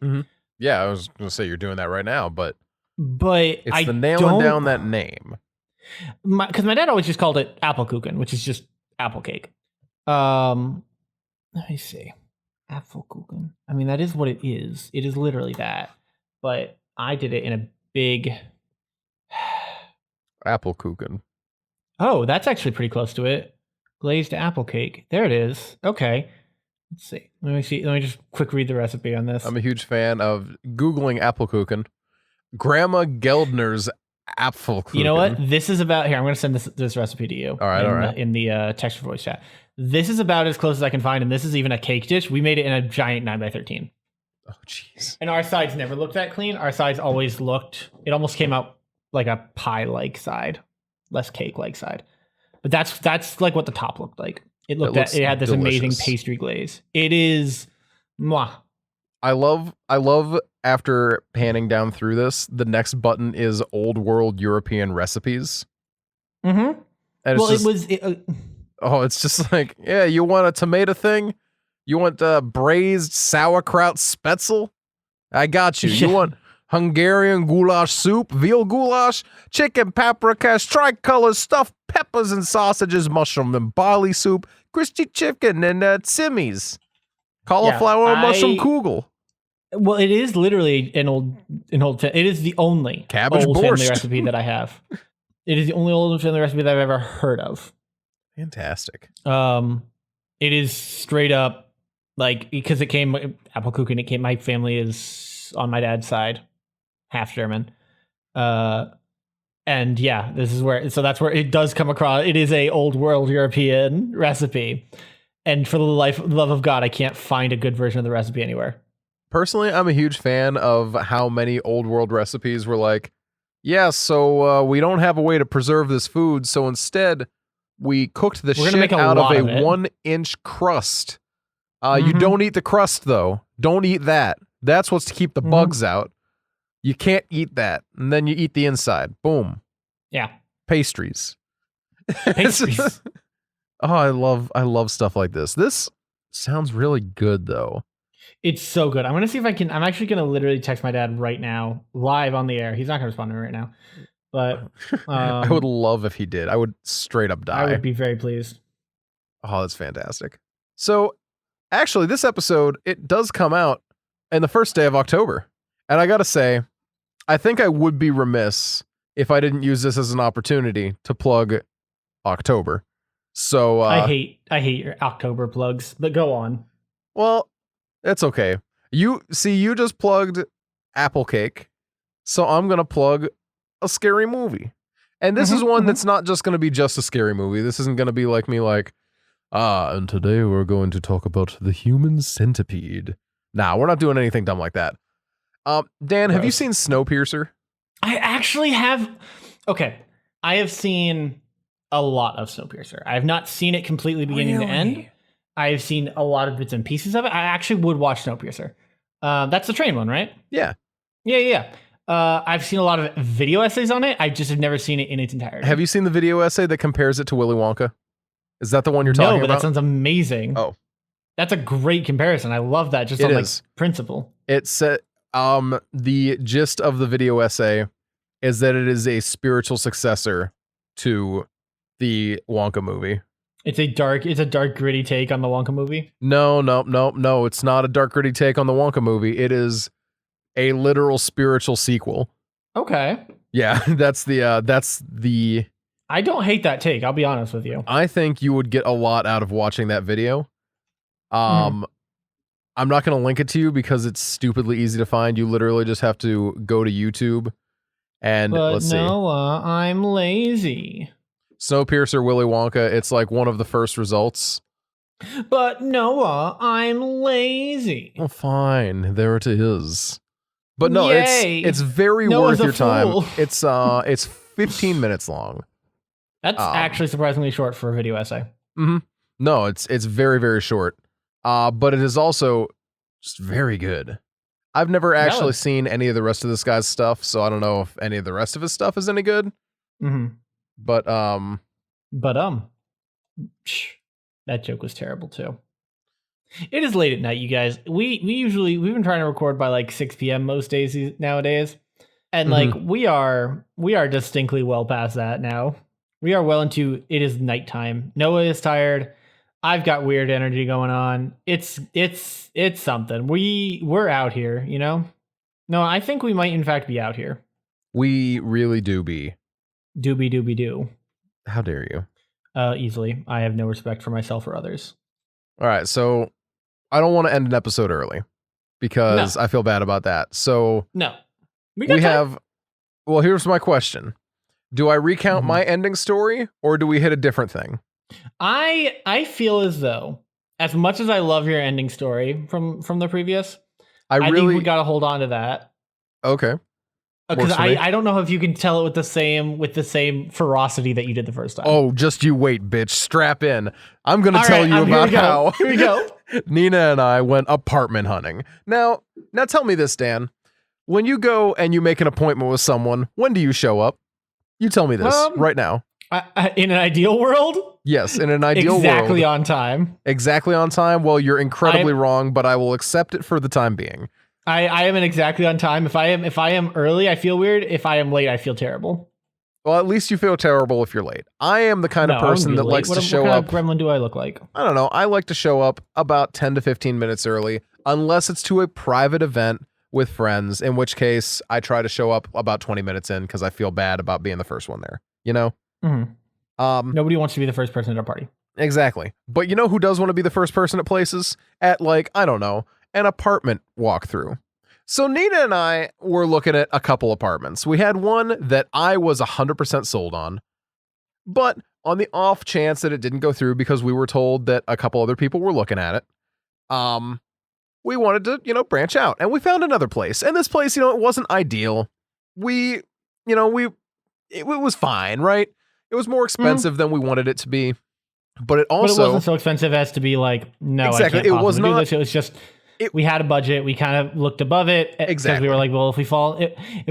Yeah, I was gonna say you're doing that right now, but it's the nailing down that name. Because my dad always just called it Apfelkuchen, which is just apple cake. Let me see. Apfelkuchen. I mean, that is what it is. It is literally that. But I did it in a big Apfelkuchen. Oh, that's actually pretty close to it. Glazed apple cake. There it is. Okay. Let's see. Let me just quick read the recipe on this. I'm a huge fan of Googling Apfelkuchen. Grandma Geldner's Apfelkuchen. You know what? This is about here. I'm going to send this recipe to you. All right. In the text for voice chat. This is about as close as I can find, and this is even a cake dish. We made it in a giant 9x13. Oh, jeez. And our sides never looked that clean. Our sides always looked. It almost came out like a pie-like side, less cake-like side. But that's like what the top looked like. It had this amazing pastry glaze. It is, mwah. I love after panning down through this, the next button is old world European recipes. Mm-hmm. And it's just like, yeah, you want a tomato thing? You want braised sauerkraut spetzel? I got you. You want Hungarian goulash soup, veal goulash, chicken paprika, tricolor stuffed peppers and sausages, mushroom and barley soup, crispy chicken and tsimmies, cauliflower and mushroom kugel. Well, it is literally an old. It is the only cabbage old borscht family recipe that I have. It is the only old family recipe that I've ever heard of. Fantastic. It is straight up because it came Apfelkuchen. It came. My family is on my dad's side, half German. And yeah, this is where. So that's where it does come across. It is a old world European recipe, and for the love of God, I can't find a good version of the recipe anywhere. Personally, I'm a huge fan of how many old world recipes were like, yeah, so we don't have a way to preserve this food, so instead we cooked the shit out of a 1-inch crust. You don't eat the crust, though. Don't eat that. That's what's to keep the bugs out. You can't eat that. And then you eat the inside. Boom. Yeah. Pastries. Pastries. Oh, I love stuff like this. This sounds really good, though. It's so good. I'm going to see if I can. I'm actually going to literally text my dad right now, live on the air. He's not going to respond to me right now. But I would love if he did. I would straight up die. I would be very pleased. Oh, that's fantastic. So, actually, this episode, it does come out in the first day of October. And I got to say, I think I would be remiss if I didn't use this as an opportunity to plug October. So I hate your October plugs, but go on. Well, it's okay. You just plugged Apple Cake, so I'm gonna plug a scary movie. And this is one that's not just gonna be just a scary movie. This isn't gonna be like me like, and today we're going to talk about the human centipede. Nah, we're not doing anything dumb like that. Dan, have you seen Snowpiercer? I actually have. Okay, I have seen a lot of Snowpiercer. I have not seen it completely beginning to end. I've seen a lot of bits and pieces of it. I actually would watch Snowpiercer. That's the train one, right? Yeah. Yeah. I've seen a lot of video essays on it. I just have never seen it in its entirety. Have you seen the video essay that compares it to Willy Wonka? Is that the one you're talking about? No, but that sounds amazing. Oh. That's a great comparison. I love that just on like principle. It's the gist of the video essay is that it is a spiritual successor to the Wonka movie. It's a dark, gritty take on the Wonka movie. No. It's not a dark, gritty take on the Wonka movie. It is a literal spiritual sequel. Okay. Yeah, that's the. I don't hate that take. I'll be honest with you. I think you would get a lot out of watching that video. I'm not going to link it to you because it's stupidly easy to find. You literally just have to go to YouTube and let's see. Noah, I'm lazy. Snowpiercer, Willy Wonka. It's like one of the first results. But Noah, I'm lazy. Well, fine. There it is. But no, Yay. it's very Noah's worth your time. fool. It's 15 minutes long. That's actually surprisingly short for a video essay. Mm-hmm. No, it's very, very short. But it is also just very good. I've never actually seen any of the rest of this guy's stuff, so I don't know if any of the rest of his stuff is any good. Mm-hmm. But that joke was terrible too. It is late at night, you guys. We've been trying to record by like 6 p.m. most days nowadays, and like we are distinctly well past that now. We are well into it is nighttime. Noah is tired. I've got weird energy going on. It's something. We're out here, you know? No, I think we might in fact be out here. We really do be. Doobie doo. How dare you? Easily. I have no respect for myself or others. All right, so I don't want to end an episode early because I feel bad about that. So no. We have well, here's my question. Do I recount my ending story or do we hit a different thing? I feel as though, as much as I love your ending story from the previous, I think we got to hold on to that. Okay. Because I don't know if you can tell it with the same ferocity that you did the first time. Oh, just you wait, bitch. Strap in. I'm going to tell you about how here we go. Nina and I went apartment hunting. Now tell me this, Dan. When you go and you make an appointment with someone, when do you show up? You tell me this right now. In an ideal world? Yes, in an ideal world. Exactly on time. Exactly on time? Well, you're incredibly wrong, but I will accept it for the time being. I am an exactly on time. If I am early, I feel weird. If I am late, I feel terrible. Well, at least you feel terrible if you're late. I am the kind of person that likes to show up. What kind of gremlin do I look like? I don't know. I like to show up about 10 to 15 minutes early, unless it's to a private event with friends, in which case I try to show up about 20 minutes in because I feel bad about being the first one there. You know? Mm-hmm. Nobody wants to be the first person at a party. Exactly. But you know who does want to be the first person at places? At like, I don't know, an apartment walkthrough. So Nina and I were looking at a couple apartments. We had one that I was 100% sold on, but on the off chance that it didn't go through because we were told that a couple other people were looking at it, we wanted to, branch out, and we found another place. And this place, it wasn't ideal. It was fine, right? It was more expensive than we wanted it to be, but it also wasn't so expensive as to be like, no, exactly. I can't possibly do this. It was just we had a budget. We kind of looked above it because we were like, well, if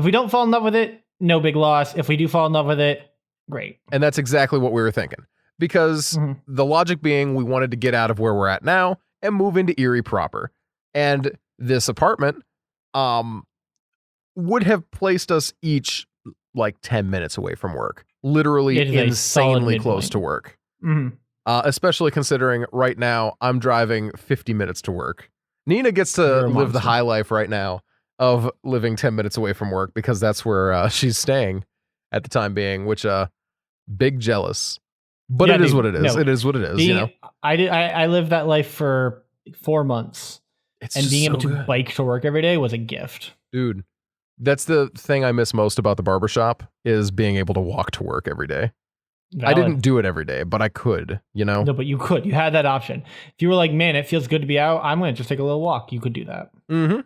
we don't fall in love with it, no big loss. If we do fall in love with it, great. And that's exactly what we were thinking, because the logic being we wanted to get out of where we're at now and move into Erie proper. And this apartment would have placed us each like 10 minutes away from work. Literally insanely close to work. Especially considering right now I'm driving 50 minutes to work. Nina gets to live the high life right now. of living 10 minutes away from work because that's where she's staying at the time being, which big jealous. But Yeah, it is dude, what it is. no. It is what it is, you know. I lived that life for 4 months, It's and just being able so to good. bike to work every day was a gift. Dude, that's the thing I miss most about the barbershop is being able to walk to work every day. I Valid. didn't do it every day, but I could, you know? No, but you could. You had that option. If you were like, man, it feels good to be out, I'm going to just take a little walk. You could do that. Mm-hmm.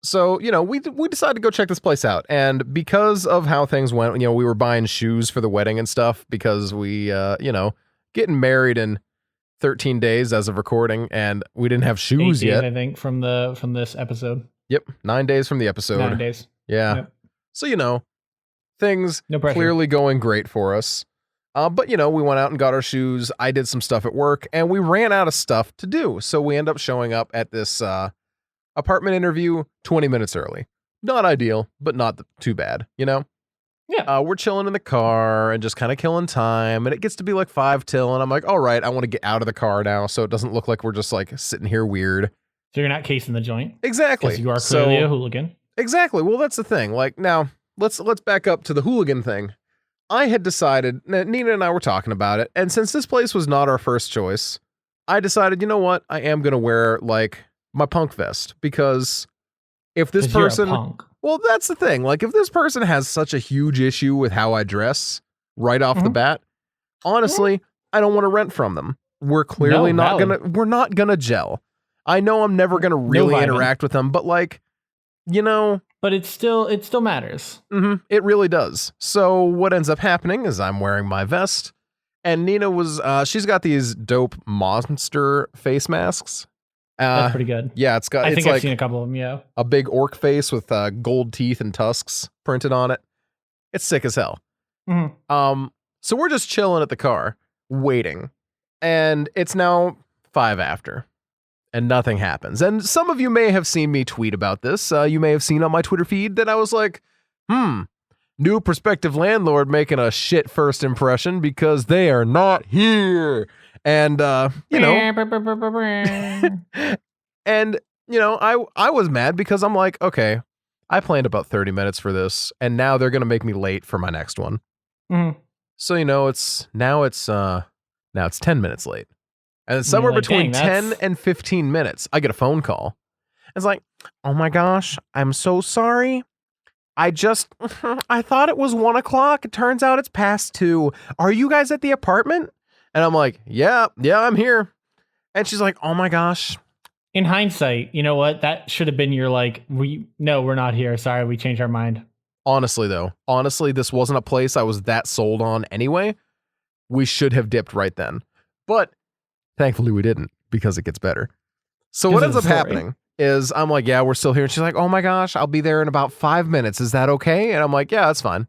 So, you know, we decided to go check this place out. And because of how things went, you know, we were buying shoes for the wedding and stuff because we, you know, getting married in 13 days as of recording, and we didn't have 8 shoes days, yet. I think, from this episode. Yep, 9 days from the episode. 9 days. Yeah. Yep. So, you know, things No pressure. clearly going great for us. But, you know, we went out and got our shoes. I did some stuff at work, and we ran out of stuff to do. So we end up showing up at this apartment interview 20 minutes early. Not ideal, but not too bad, you know? Yeah. We're chilling in the car and just kind of killing time. And it gets to be like 5 till, and I'm like, all right, I want to get out of the car now so it doesn't look like we're just like sitting here weird. So you're not casing the joint? Exactly. Because you are clearly a hooligan. Exactly. Well, that's the thing. Like, now, let's back up to the hooligan thing. I had decided, Nina and I were talking about it, and since this place was not our first choice, I decided, you know what? I am going to wear, like, my punk vest, because if this 'Cause you're a person... punk. Well, that's the thing. Like, if this person has such a huge issue with how I dress right off the bat, honestly, I don't want to rent from them. We're clearly we're not gonna gel. I know I'm never gonna really interact with them, but like, you know... But it still matters. It really does. So what ends up happening is I'm wearing my vest, and Nina was, she's got these dope monster face masks. That's pretty good. Yeah, I think I've seen a couple of them, yeah. A big orc face with gold teeth and tusks printed on it. It's sick as hell. So we're just chilling at the car, waiting. And it's now 5 after. And nothing happens. And some of you may have seen me tweet about this. You may have seen on my Twitter feed that I was like, new prospective landlord making a shit first impression because they are not here. And, you know, and, you know, I was mad because I'm like, okay, I planned about 30 minutes for this, and now they're going to make me late for my next one. So, you know, now it's 10 minutes late. And then somewhere between 10 and 15 minutes, I get a phone call. It's like, oh my gosh, I'm so sorry. I thought it was 1 o'clock. It turns out it's past 2. Are you guys at the apartment? And I'm like, yeah, I'm here. And she's like, oh my gosh. In hindsight, you know what? That should have been your like, we're not here. Sorry, we changed our mind. Honestly, this wasn't a place I was that sold on anyway. We should have dipped right then. But thankfully we didn't, because it gets better. So what ends up happening is I'm like, yeah, we're still here. And she's like, oh my gosh, I'll be there in about 5 minutes. Is that okay? And I'm like, yeah, that's fine.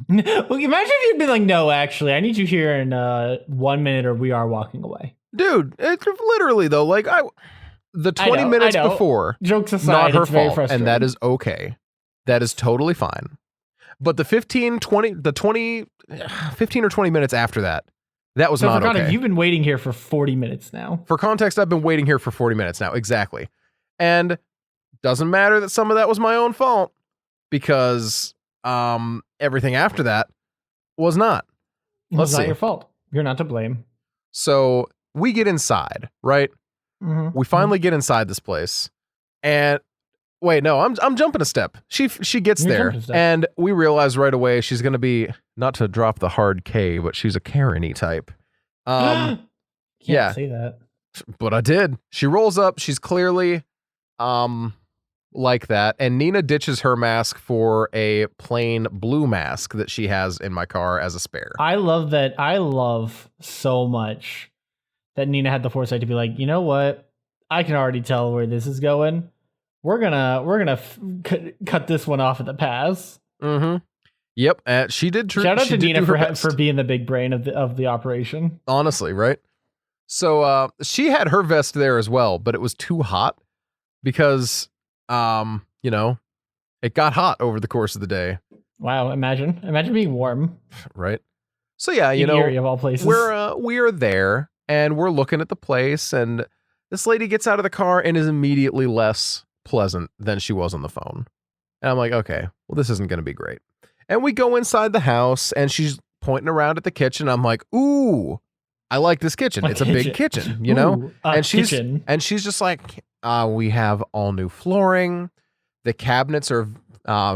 Well, imagine if you'd been like, no, actually, I need you here in 1 minute or we are walking away. Dude, it's literally though, like the 20 minutes before, jokes aside, not her it's very fault, frustrating. and that is okay. That is totally fine. But the 15 or 20 minutes after that, that was not okay. You've been waiting here for 40 minutes now. For context, I've been waiting here for 40 minutes now. Exactly. And doesn't matter that some of that was my own fault, because everything after that was not. It's not your fault. You're not to blame. So we get inside, right? We finally get inside this place, and wait, no, I'm jumping a step. She gets there, and we realize right away she's going to be, not to drop the hard K, but she's a Karen-y type. Can't yeah, say that. But I did. She rolls up. She's clearly like that, and Nina ditches her mask for a plain blue mask that she has in my car as a spare. I love that. I love so much that Nina had the foresight to be like, you know what? I can already tell where this is going. We're gonna cut this one off at the pass. Yep, she did. Shout out to Nina for being the big brain of the operation. Honestly, right? So she had her vest there as well, but it was too hot because you know, it got hot over the course of the day. Wow, imagine being warm. Right. So yeah, you know, Erie of all places. We are there, and we're looking at the place, and this lady gets out of the car and is immediately less pleasant than she was on the phone. And I'm like, okay, well, this isn't going to be great. And we go inside the house and she's pointing around at the kitchen. I'm like, ooh, I like this kitchen. It's a big kitchen, you know? Ooh, And she's kitchen. just like, we have all new flooring. The cabinets are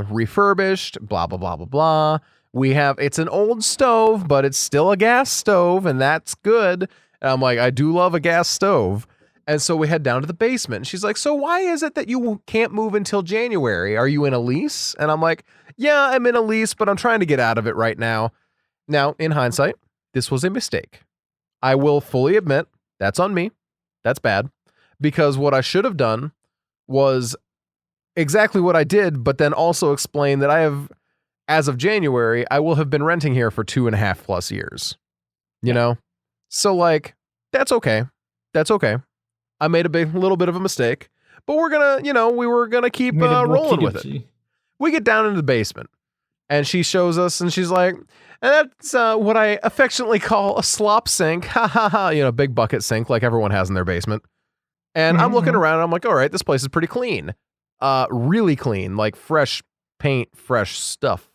refurbished, blah, blah, blah, blah, blah. It's an old stove, but it's still a gas stove, and that's good. And I'm like, I do love a gas stove. And so we head down to the basement. And she's like, so why is it that you can't move until January? Are you in a lease? And I'm like, yeah, I'm in a lease, but I'm trying to get out of it right now. Now, in hindsight, this was a mistake. I will fully admit that's on me. That's bad. Because what I should have done was exactly what I did, but then also explain that as of January, I will have been renting here for 2.5+ years. You know? So like, that's okay. That's okay. I made a little bit of a mistake, but we were gonna keep rolling with it. We get down into the basement and she shows us and she's like, and that's what I affectionately call a slop sink. Ha ha ha. Big bucket sink like everyone has in their basement. And I'm looking around and I'm like, all right, this place is pretty clean. Really clean, like fresh paint, fresh stuff,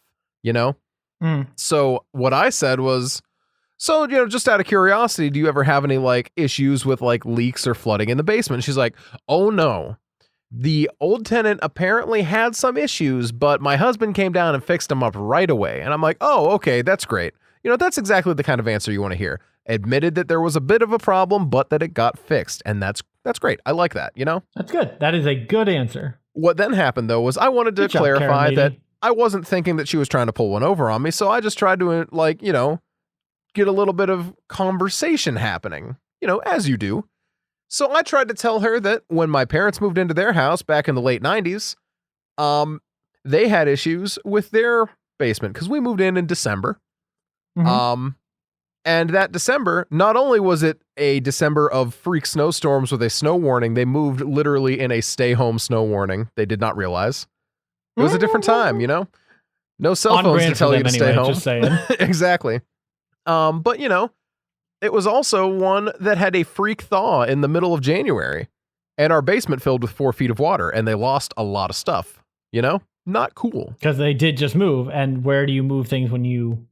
So what I said was, so, just out of curiosity, do you ever have any like issues with like leaks or flooding in the basement? And she's like, oh no, the old tenant apparently had some issues, but my husband came down and fixed them up right away. And I'm like, oh, okay, that's great. That's exactly the kind of answer you want to hear. Admitted that there was a bit of a problem, but that it got fixed. And that's great. I like that, That's good. That is a good answer. What then happened though was I wanted to clarify that I wasn't thinking that she was trying to pull one over on me. So I just tried to get a little bit of conversation happening, as you do. So I tried to tell her that when my parents moved into their house back in the late 90s, they had issues with their basement because we moved in December. And that December, not only was it a December of freak snowstorms with a snow warning, they moved literally in a stay home snow warning. They did not realize. It was a different time, No cell phones to tell you to stay home. Just saying. Exactly. But it was also one that had a freak thaw in the middle of January and our basement filled with 4 feet of water and they lost a lot of stuff, not cool. Because they did just move. And where do you move things when you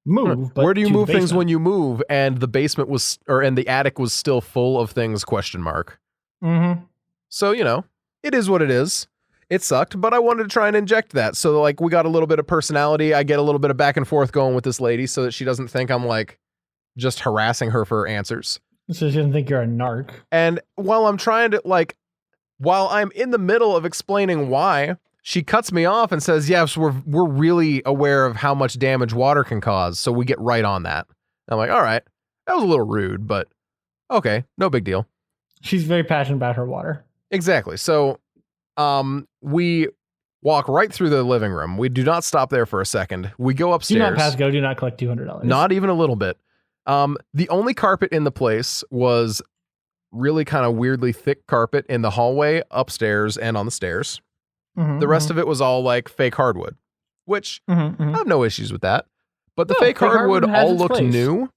move? Where do you move things when you move? And the basement and the attic was still full of things, ? So, it is what it is. It sucked, but I wanted to try and inject that. So like we got a little bit of personality. I get a little bit of back and forth going with this lady so that she doesn't think I'm like just harassing her for answers. So she doesn't think you're a narc. And while I'm in the middle of explaining why, she cuts me off and says, yes, we're really aware of how much damage water can cause. So we get right on that. I'm like, all right, that was a little rude, but okay, no big deal. She's very passionate about her water. Exactly. So we walk right through the living room. We do not stop there for a second. We go upstairs. Do not pass go. Do not collect $200. Not even a little bit. The only carpet in the place was really kind of weirdly thick carpet in the hallway, upstairs, and on the stairs. The rest of it was all like fake hardwood, which I have no issues with that. But the fake hardwood all looked new,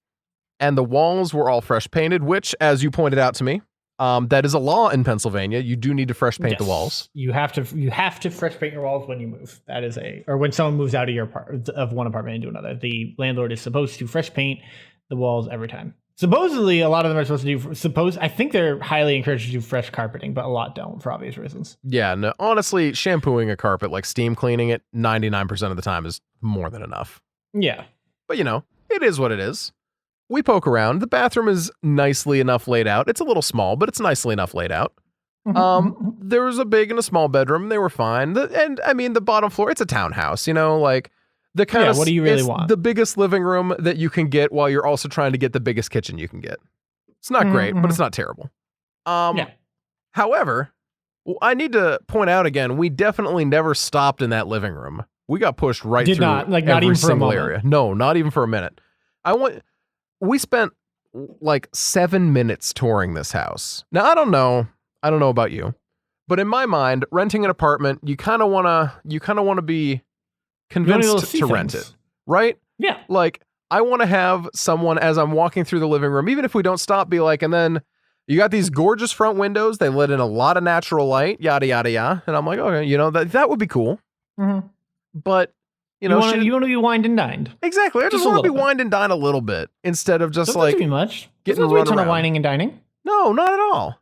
and the walls were all fresh painted, which, as you pointed out to me, that is a law in Pennsylvania. You do need to fresh paint the walls. You have to fresh paint your walls when you move. That is or when someone moves out of one apartment into another. The landlord is supposed to fresh paint the walls every time. Supposedly, a lot of them are supposed to do. I think they're highly encouraged to do fresh carpeting, but a lot don't for obvious reasons. Yeah, no. Honestly, shampooing a carpet, like steam cleaning it, 99% of the time is more than enough. Yeah, but it is what it is. We poke around. The bathroom is nicely enough laid out. It's a little small, but it's nicely enough laid out. There was a big and a small bedroom. They were fine. The bottom floor, it's a townhouse, like the kind of, what do you really want? The biggest living room that you can get while you're also trying to get the biggest kitchen you can get. It's not great, but it's not terrible. However, I need to point out again, we definitely never stopped in that living room. We got pushed right through not even for a moment. Area. No, not even for a minute. We spent like 7 minutes touring this house. Now, I don't know about you, but in my mind, renting an apartment, you kind of want to be convinced to rent it, right? Yeah. Like I want to have someone as I'm walking through the living room, even if we don't stop, be like, and then you got these gorgeous front windows. They let in a lot of natural light, yada, yada, yada. And I'm like, okay, that would be cool. Mm-hmm. But, you want to be wined and dined. Exactly. I just want to be wined and dined a little bit instead of just Doesn't have to be much. Getting Doesn't have to be a ton around. of whining and dining. No, not at all.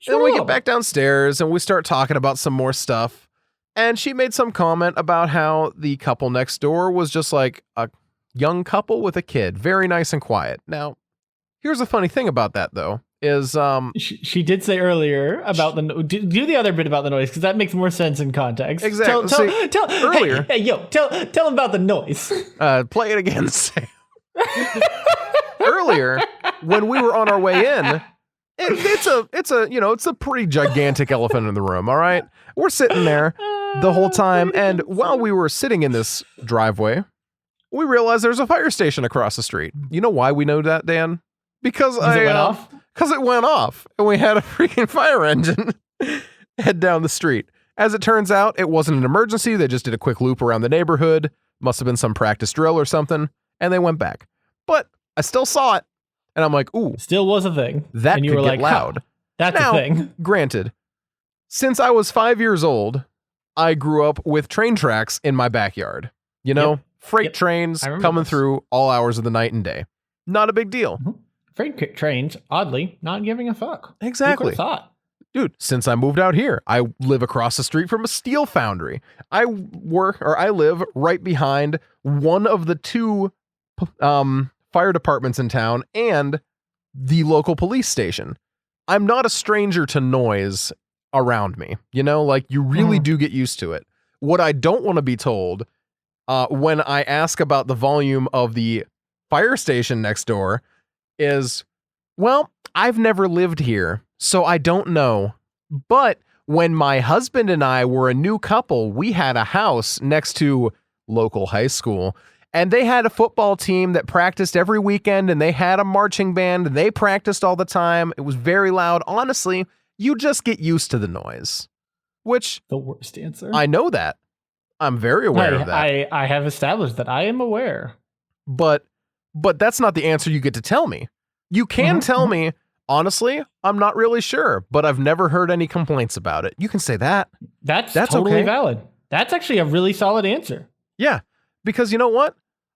Then we get back downstairs and we start talking about some more stuff. And she made some comment about how the couple next door was just like a young couple with a kid. Very nice and quiet. Now, here's the funny thing about that, though, is... She did say earlier about do the other bit about the noise, because that makes more sense in context. Exactly. Tell earlier. Tell them about the noise. Play it again, Sam. Earlier, when we were on our way in... It's a pretty gigantic elephant in the room, all right? We're sitting there the whole time, and while we were sitting in this driveway, we realized there's a fire station across the street. You know why we know that, Dan? Because it went off? Because it went off, and we had a freaking fire engine head down the street. As it turns out, it wasn't an emergency. They just did a quick loop around the neighborhood. Must have been some practice drill or something, and they went back. But I still saw it. And I'm like, ooh. Still was a thing. That and you could were get like, loud. That's a thing. Granted, since I was 5 years old, I grew up with train tracks in my backyard. You know, freight trains coming through all hours of the night and day. Not a big deal. Mm-hmm. Freight trains, oddly, not giving a fuck. Exactly. Who could have thought? Dude, since I moved out here, I live across the street from a steel foundry. I live right behind one of the two fire departments in town and the local police station. I'm not a stranger to noise around me. You know, like you really do get used to it. What I don't want to be told when I ask about the volume of the fire station next door is, well, I've never lived here, so I don't know. But when my husband and I were a new couple, we had a house next to local high school. And they had a football team that practiced every weekend, and they had a marching band, and they practiced all the time. It was very loud. Honestly, you just get used to the noise, which... The worst answer. I know that. I'm very aware of that. I have established that. I am aware. But that's not the answer you get to tell me. You can tell me, honestly, I'm not really sure, but I've never heard any complaints about it. You can say that. That's totally okay. Valid. That's actually a really solid answer. Yeah. Because you know what?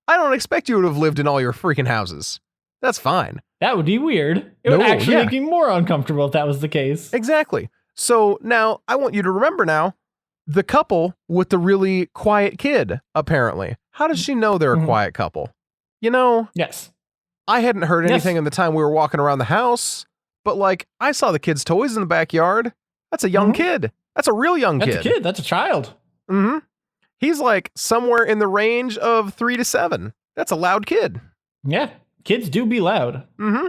I don't expect you to have lived in all your freaking houses. That's fine. That would be weird. It would actually make me more uncomfortable if that was the case. Exactly. So now I want you to remember now, the couple with the really quiet kid, apparently. How does she know they're a quiet couple? You know? Yes. I hadn't heard anything in the time we were walking around the house, but like I saw the kid's toys in the backyard. That's a young kid. That's a real young kid. That's a kid. That's a child. Mm-hmm. He's like somewhere in the range of 3 to 7. That's a loud kid. Yeah, kids do be loud. Mm-hmm.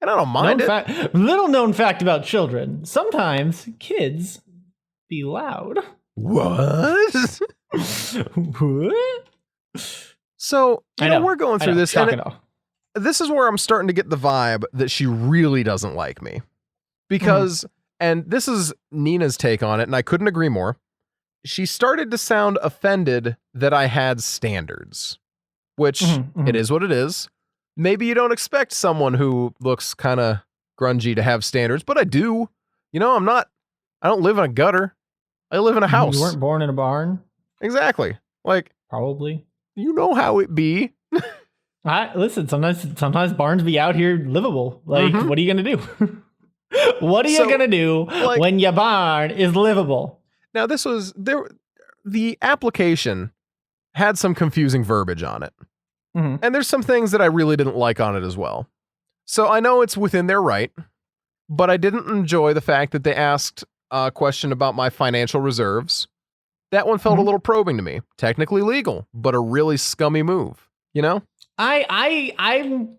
And I don't mind it. Little known fact about children. Sometimes kids be loud. What? What? So, you know, we're going through this. And this is where I'm starting to get the vibe that she really doesn't like me. Because, and this is Nina's take on it, and I couldn't agree more. She started to sound offended that I had standards, which it is what it is. Maybe you don't expect someone who looks kind of grungy to have standards, but I do. You know, I don't live in a gutter. I live in a house. You weren't born in a barn? Exactly. Like, probably. You know how it be. Listen, sometimes barns be out here livable. Like, what are you going to do? What are you going to do when your barn is livable? Now, the application had some confusing verbiage on it. And there's some things that I really didn't like on it as well. So I know it's within their right, but I didn't enjoy the fact that they asked a question about my financial reserves. That one felt a little probing to me. Technically legal, but a really scummy move, you know? I'm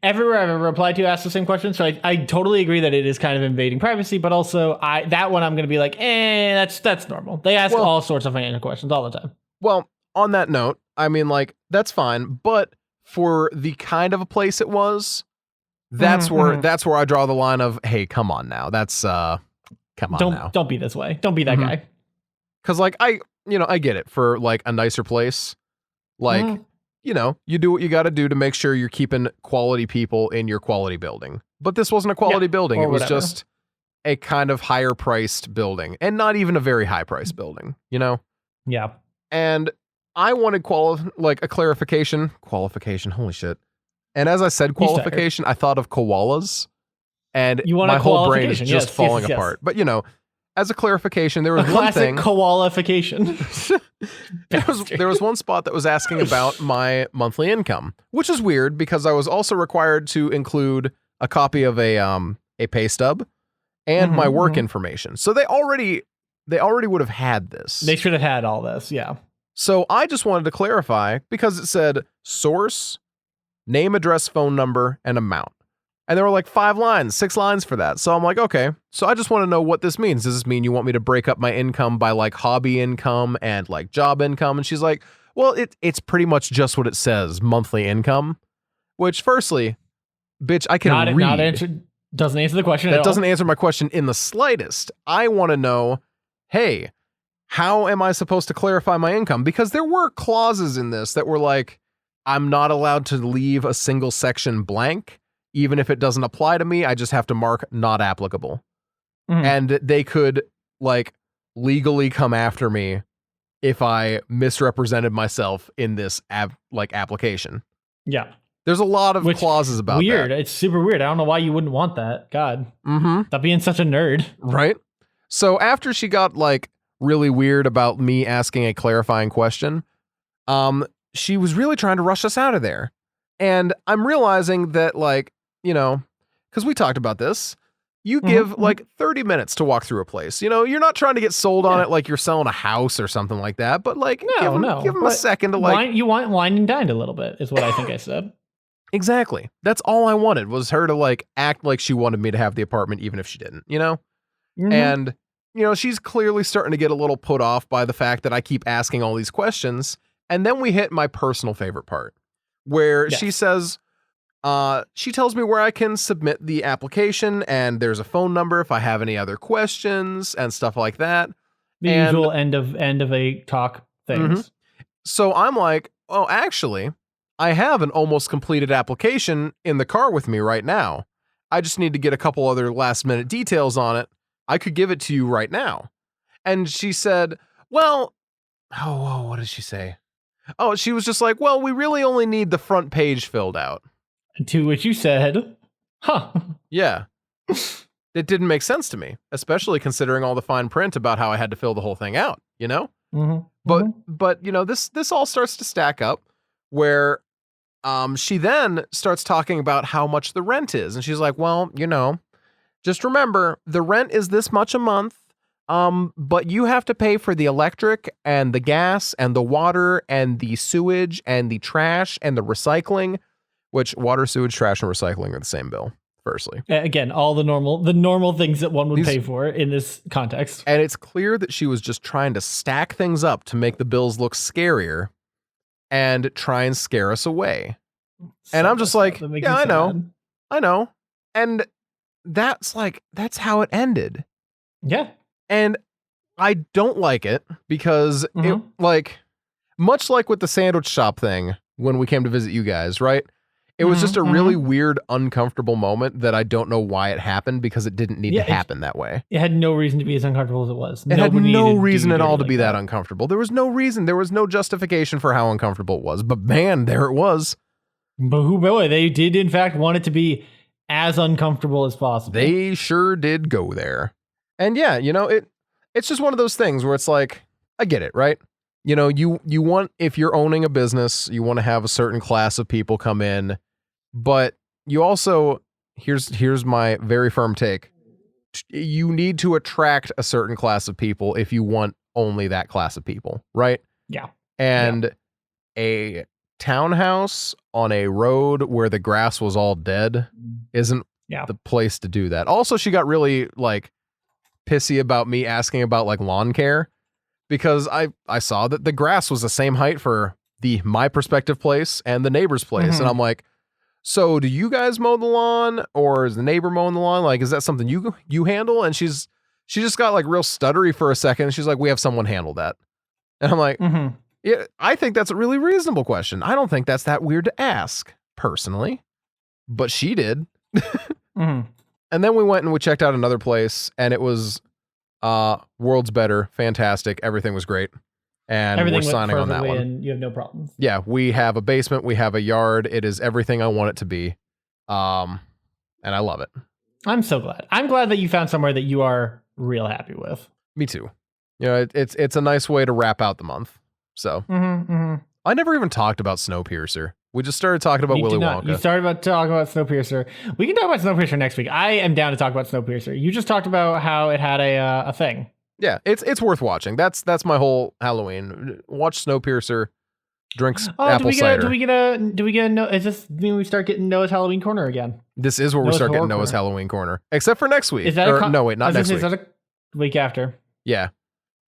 everywhere I've ever applied to ask the same question, so I totally agree that it is kind of invading privacy, but also that one I'm going to be like, that's normal. They ask all sorts of financial questions all the time. Well, on that note, I mean, like, that's fine, but for the kind of a place it was, that's where I draw the line of, hey, come on now. That's come on now. Don't be this way. Don't be that guy. Because like I get it for like a nicer place, like you know, you do what you got to do to make sure you're keeping quality people in your quality building. But this wasn't a quality building. It was just a kind of higher priced building, and not even a very high priced building, you know? Yeah. And I wanted a clarification. Qualification, holy shit. And as I said qualification, I thought of koalas. And You want my a whole brain is qualification, just yes, falling yes, yes. apart. But, as a clarification, there was A one classic thing. qualification. There was one spot that was asking about my monthly income, which is weird because I was also required to include a copy of a pay stub and my work information. So they already would have had this. They should have had all this, yeah. So I just wanted to clarify because it said source, name, address, phone number, and amount. And there were like 6 lines for that. So I'm like, okay. So I just want to know what this means. Does this mean you want me to break up my income by like hobby income and like job income? And she's like, well, it's pretty much just what it says, monthly income. Which, firstly, bitch, I can read. Doesn't answer the question at all. That doesn't answer my question in the slightest. I want to know, hey, how am I supposed to clarify my income? Because there were clauses in this that were like, I'm not allowed to leave a single section blank. Even if it doesn't apply to me, I just have to mark not applicable. And they could like legally come after me if I misrepresented myself in this application. Yeah. There's a lot of clauses about weird. that. It's super weird. I don't know why you wouldn't want that. God. Stop being such a nerd. Right? So after she got like really weird about me asking a clarifying question, she was really trying to rush us out of there. And I'm realizing that like, because we talked about this, you give like 30 minutes to walk through a place. You're not trying to get sold on it like you're selling a house or something like that, but like give them a second to like... You want wine and dined a little bit is what I think I said. Exactly. That's all I wanted was her to like act like she wanted me to have the apartment even if she didn't, And, she's clearly starting to get a little put off by the fact that I keep asking all these questions. And then we hit my personal favorite part where she says... she tells me where I can submit the application and there's a phone number if I have any other questions and stuff like that. The usual end of a talk things. So I'm like, oh, actually, I have an almost completed application in the car with me right now. I just need to get a couple other last minute details on it. I could give it to you right now. And she said, well, what did she say? Oh, she was just like, well, we really only need the front page filled out. To which you said, huh. Yeah. It didn't make sense to me, especially considering all the fine print about how I had to fill the whole thing out, But this all starts to stack up where she then starts talking about how much the rent is. And she's like, well, just remember the rent is this much a month. But you have to pay for the electric and the gas and the water and the sewage and the trash and the recycling. Which water, sewage, trash, and recycling are the same bill, firstly. Again, all the normal things that one would pay for in this context. And it's clear that she was just trying to stack things up to make the bills look scarier and try and scare us away. And I'm just like, yeah, I know. And that's how it ended. Yeah. And I don't like it because it much like with the sandwich shop thing when we came to visit you guys, right? It was just a really weird, uncomfortable moment that I don't know why it happened because it didn't need to happen that way. It had no reason to be as uncomfortable as it was. It had no reason at all to be that uncomfortable. There was no reason. There was no justification for how uncomfortable it was. But man, there it was. But boy, they did in fact want it to be as uncomfortable as possible. They sure did go there. And yeah, it's just one of those things where it's like, I get it, right? You want, if you're owning a business, you want to have a certain class of people come in. But you also, here's my very firm take. You need to attract a certain class of people if you want only that class of people, right? Yeah. And a townhouse on a road where the grass was all dead isn't the place to do that. Also, she got really like pissy about me asking about like lawn care because I saw that the grass was the same height for my prospective place and the neighbor's place. And I'm like, so do you guys mow the lawn or is the neighbor mowing the lawn? Like, is that something you handle? And she just got like real stuttery for a second. She's like, we have someone handle that. And I'm like, yeah, I think that's a really reasonable question. I don't think that's that weird to ask personally, but she did. And then we went and we checked out another place and it was worlds better. Fantastic. Everything was great. and Everything we're went signing on that perfectly one. and you have no problems. Yeah, we have a basement, we have a yard. It is everything I want it to be. And I love it. I'm so glad. I'm glad that you found somewhere that you are real happy with. Me too. You know, it's a nice way to wrap out the month. So I never even talked about Snowpiercer. We just started talking about Willy Wonka. You started about talking about Snowpiercer. We can talk about Snowpiercer next week. I am down to talk about Snowpiercer. You just talked about how it had a thing. Yeah, it's worth watching. That's my whole Halloween. Watch Snowpiercer. Drinks apple cider. Do we get a no? Is this when we start getting Noah's Halloween corner again? This is where we start getting Noah's Halloween corner, except for next week. Is that no, wait, not next week. Is that a week after? Yeah,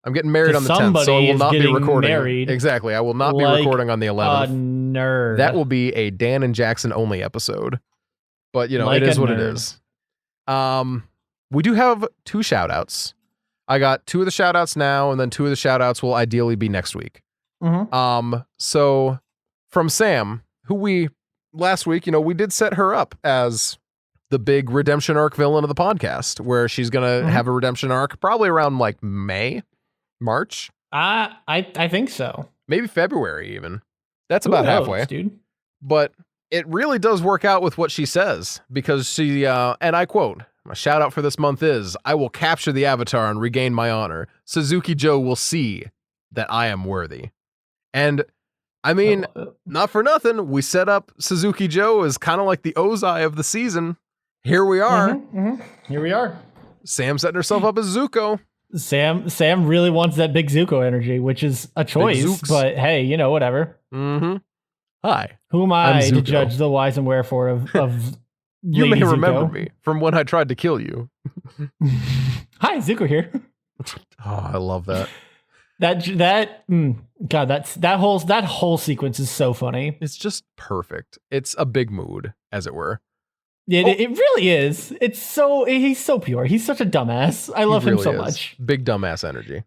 I'm getting married on the 10th, so I will not be recording. Married exactly, I will not be recording on the 11th. Nerd. That will be a Dan and Jackson only episode. But you know, it is what it is. We do have 2 shout outs. I got 2 of the shout outs now, and then 2 of the shout outs will ideally be next week. So from Sam, who we last week, you know, we did set her up as the big redemption arc villain of the podcast, where she's gonna have a redemption arc probably around like March. I think so. Maybe February even. That's about halfway, dude. But it really does work out with what she says, because she and I quote, my shout out for this month is, I will capture the Avatar and regain my honor. Suzuki Joe will see that I am worthy. And I mean, not for nothing, we set up Suzuki Joe as kind of like the Ozai of the season. Here we are. Here we are. Sam setting herself up as Zuko. Sam really wants that big Zuko energy, which is a choice, but hey, you know, whatever. Hi. Who am I to judge the whys and wherefore of You may Lady remember Zuko? me from when I tried to kill you. Hi, Zuko here. Oh, I love that. God, that whole sequence is so funny. It's just perfect. It's a big mood, as it were. It really is. He's so pure. He's such a dumbass. I love him so much. Big dumbass energy.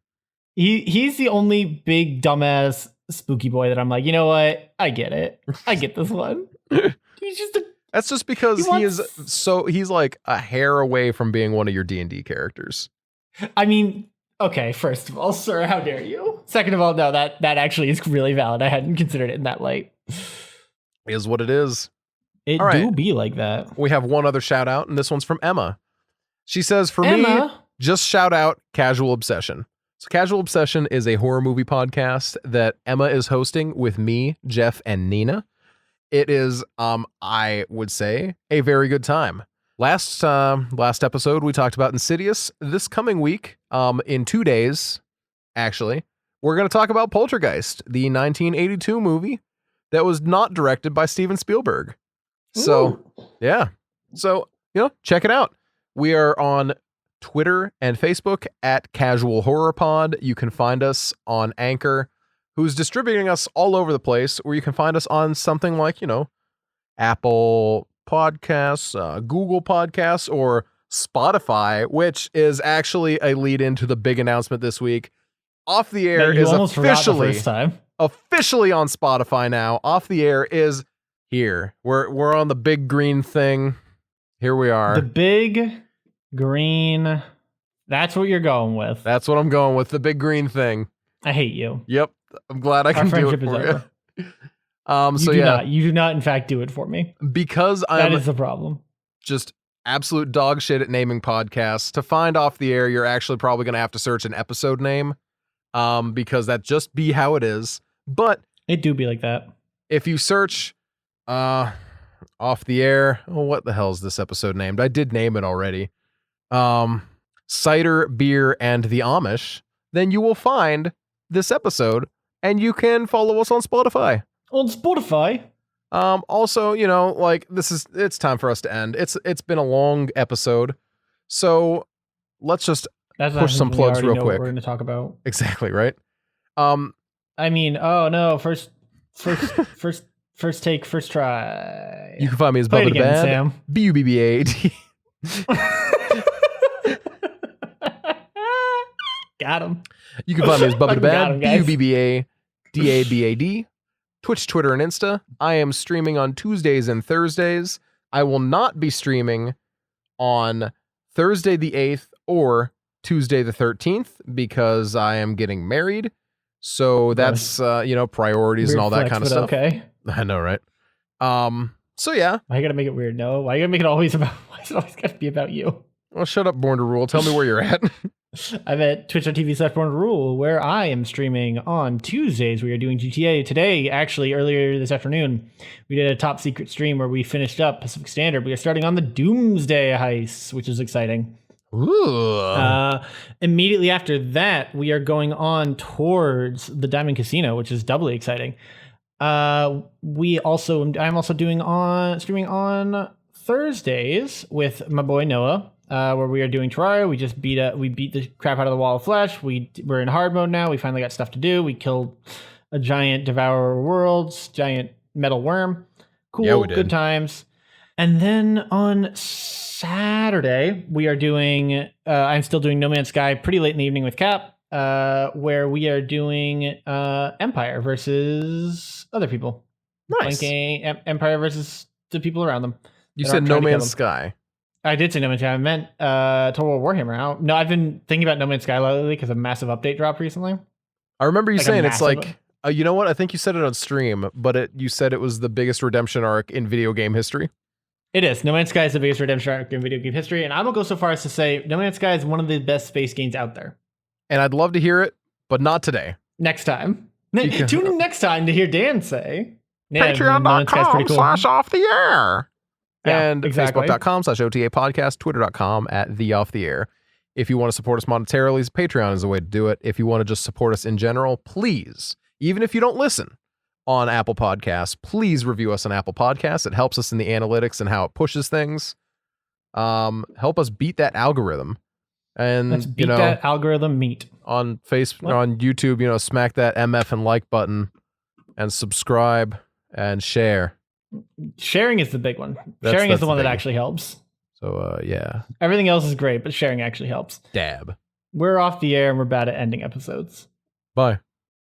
He's the only big dumbass spooky boy that I'm like, you know what? I get it. I get this one. He's just That's just because he's like a hair away from being one of your D&D characters. I mean, okay, first of all, sir, how dare you? Second of all, no, that actually is really valid. I hadn't considered it in that light. Is what it is. It all do be like that. We have one other shout out, and this one's from Emma. She says, for me, just shout out Casual Obsession. So Casual Obsession is a horror movie podcast that Emma is hosting with me, Jeff, and Nina. It is, I would say, a very good time. Last episode, we talked about Insidious. This coming week, in 2 days, actually, we're going to talk about Poltergeist, the 1982 movie that was not directed by Steven Spielberg. So, yeah. So, you know, check it out. We are on Twitter and Facebook at Casual Horror Pod. You can find us on Anchor, who's distributing us all over the place, or you can find us on something like, you know, Apple Podcasts, Google Podcasts, or Spotify, which is actually a lead into the big announcement this week. Off the Air is officially on Spotify now. Off the Air is here. We're on the big green thing. Here we are. The big green. That's what you're going with. That's what I'm going with. The big green thing. I hate you. Yep. I'm glad I can do it for you. You do not in fact do it for me. Because that is the problem. Just absolute dog shit at naming podcasts. To find Off the Air, you're actually probably going to have to search an episode name. Because that just be how it is. But it do be like that. If you search Off the Air, what the hell is this episode named? I did name it already. Cider, Beer, and the Amish. Then you will find this episode, and you can follow us on Spotify. Also, you know, like it's time for us to end. It's been a long episode, so let's just push some plugs real quick. We're going to talk about exactly right. I mean, oh no, first take, first try. You can find me as Bubba the Bad, Sam. BUBBAD. Got him. You can find me as Bubba the Bad, BUBBADABAD. Twitch, Twitter, and Insta. I am streaming on Tuesdays and Thursdays. I will not be streaming on Thursday the 8th or Tuesday the 13th because I am getting married. So that's priorities Weird and all that flex, kind of but stuff. Okay. I know, right? So yeah. Why you gotta make it weird? No. Why you gotta make it always about? Why is it always gotta be about you? Well, shut up, Born to Rule. Tell me where you're at. I'm at twitch.tv/born-to-rule, where I am streaming on Tuesdays. We are doing GTA. Today, actually, earlier this afternoon, we did a top secret stream where we finished up Pacific Standard. We are starting on the Doomsday heist, which is exciting. Ooh. Immediately after that, we are going on towards the Diamond Casino, which is doubly exciting. I'm also doing streaming on Thursdays with my boy Noah. Where we are doing Terraria. We beat the crap out of the Wall of Flesh. We're in hard mode now. We finally got stuff to do. We killed a giant Devourer of Worlds, giant metal worm. Cool, Yeah, we did. Good times. And then on Saturday, we are doing, I'm still doing No Man's Sky pretty late in the evening with Cap, where we are doing Empire versus other people. Nice. Empire versus the people around them. You said No Man's Sky. I did say No Man's Sky. I meant Total War Warhammer. No, I've been thinking about No Man's Sky lately because a massive update dropped recently. I remember you saying it's massive- like, you know what? I think you said it on stream, but you said it was the biggest redemption arc in video game history. It is. No Man's Sky is the biggest redemption arc in video game history, and I will go so far as to say No Man's Sky is one of the best space games out there. And I'd love to hear it, but not today. Next time. Tune in next time to hear Dan say. Yeah, Patreon.com/off the air. Yeah, and exactly. Facebook.com/OTA podcast, Twitter.com @TheOffTheAir. If you want to support us monetarily, Patreon is the way to do it. If you want to just support us in general, please, even if you don't listen on Apple Podcasts, please review us on Apple Podcasts. It helps us in the analytics and how it pushes things. Help us beat that algorithm. And Let's beat that algorithm meat. On YouTube, smack that MF and like button and subscribe and share. Sharing is the big one. That's Sharing is the the one that big one. actually helps. So, yeah. Everything else is great, but sharing actually helps. Dab. We're off the air and we're bad at ending episodes. Bye.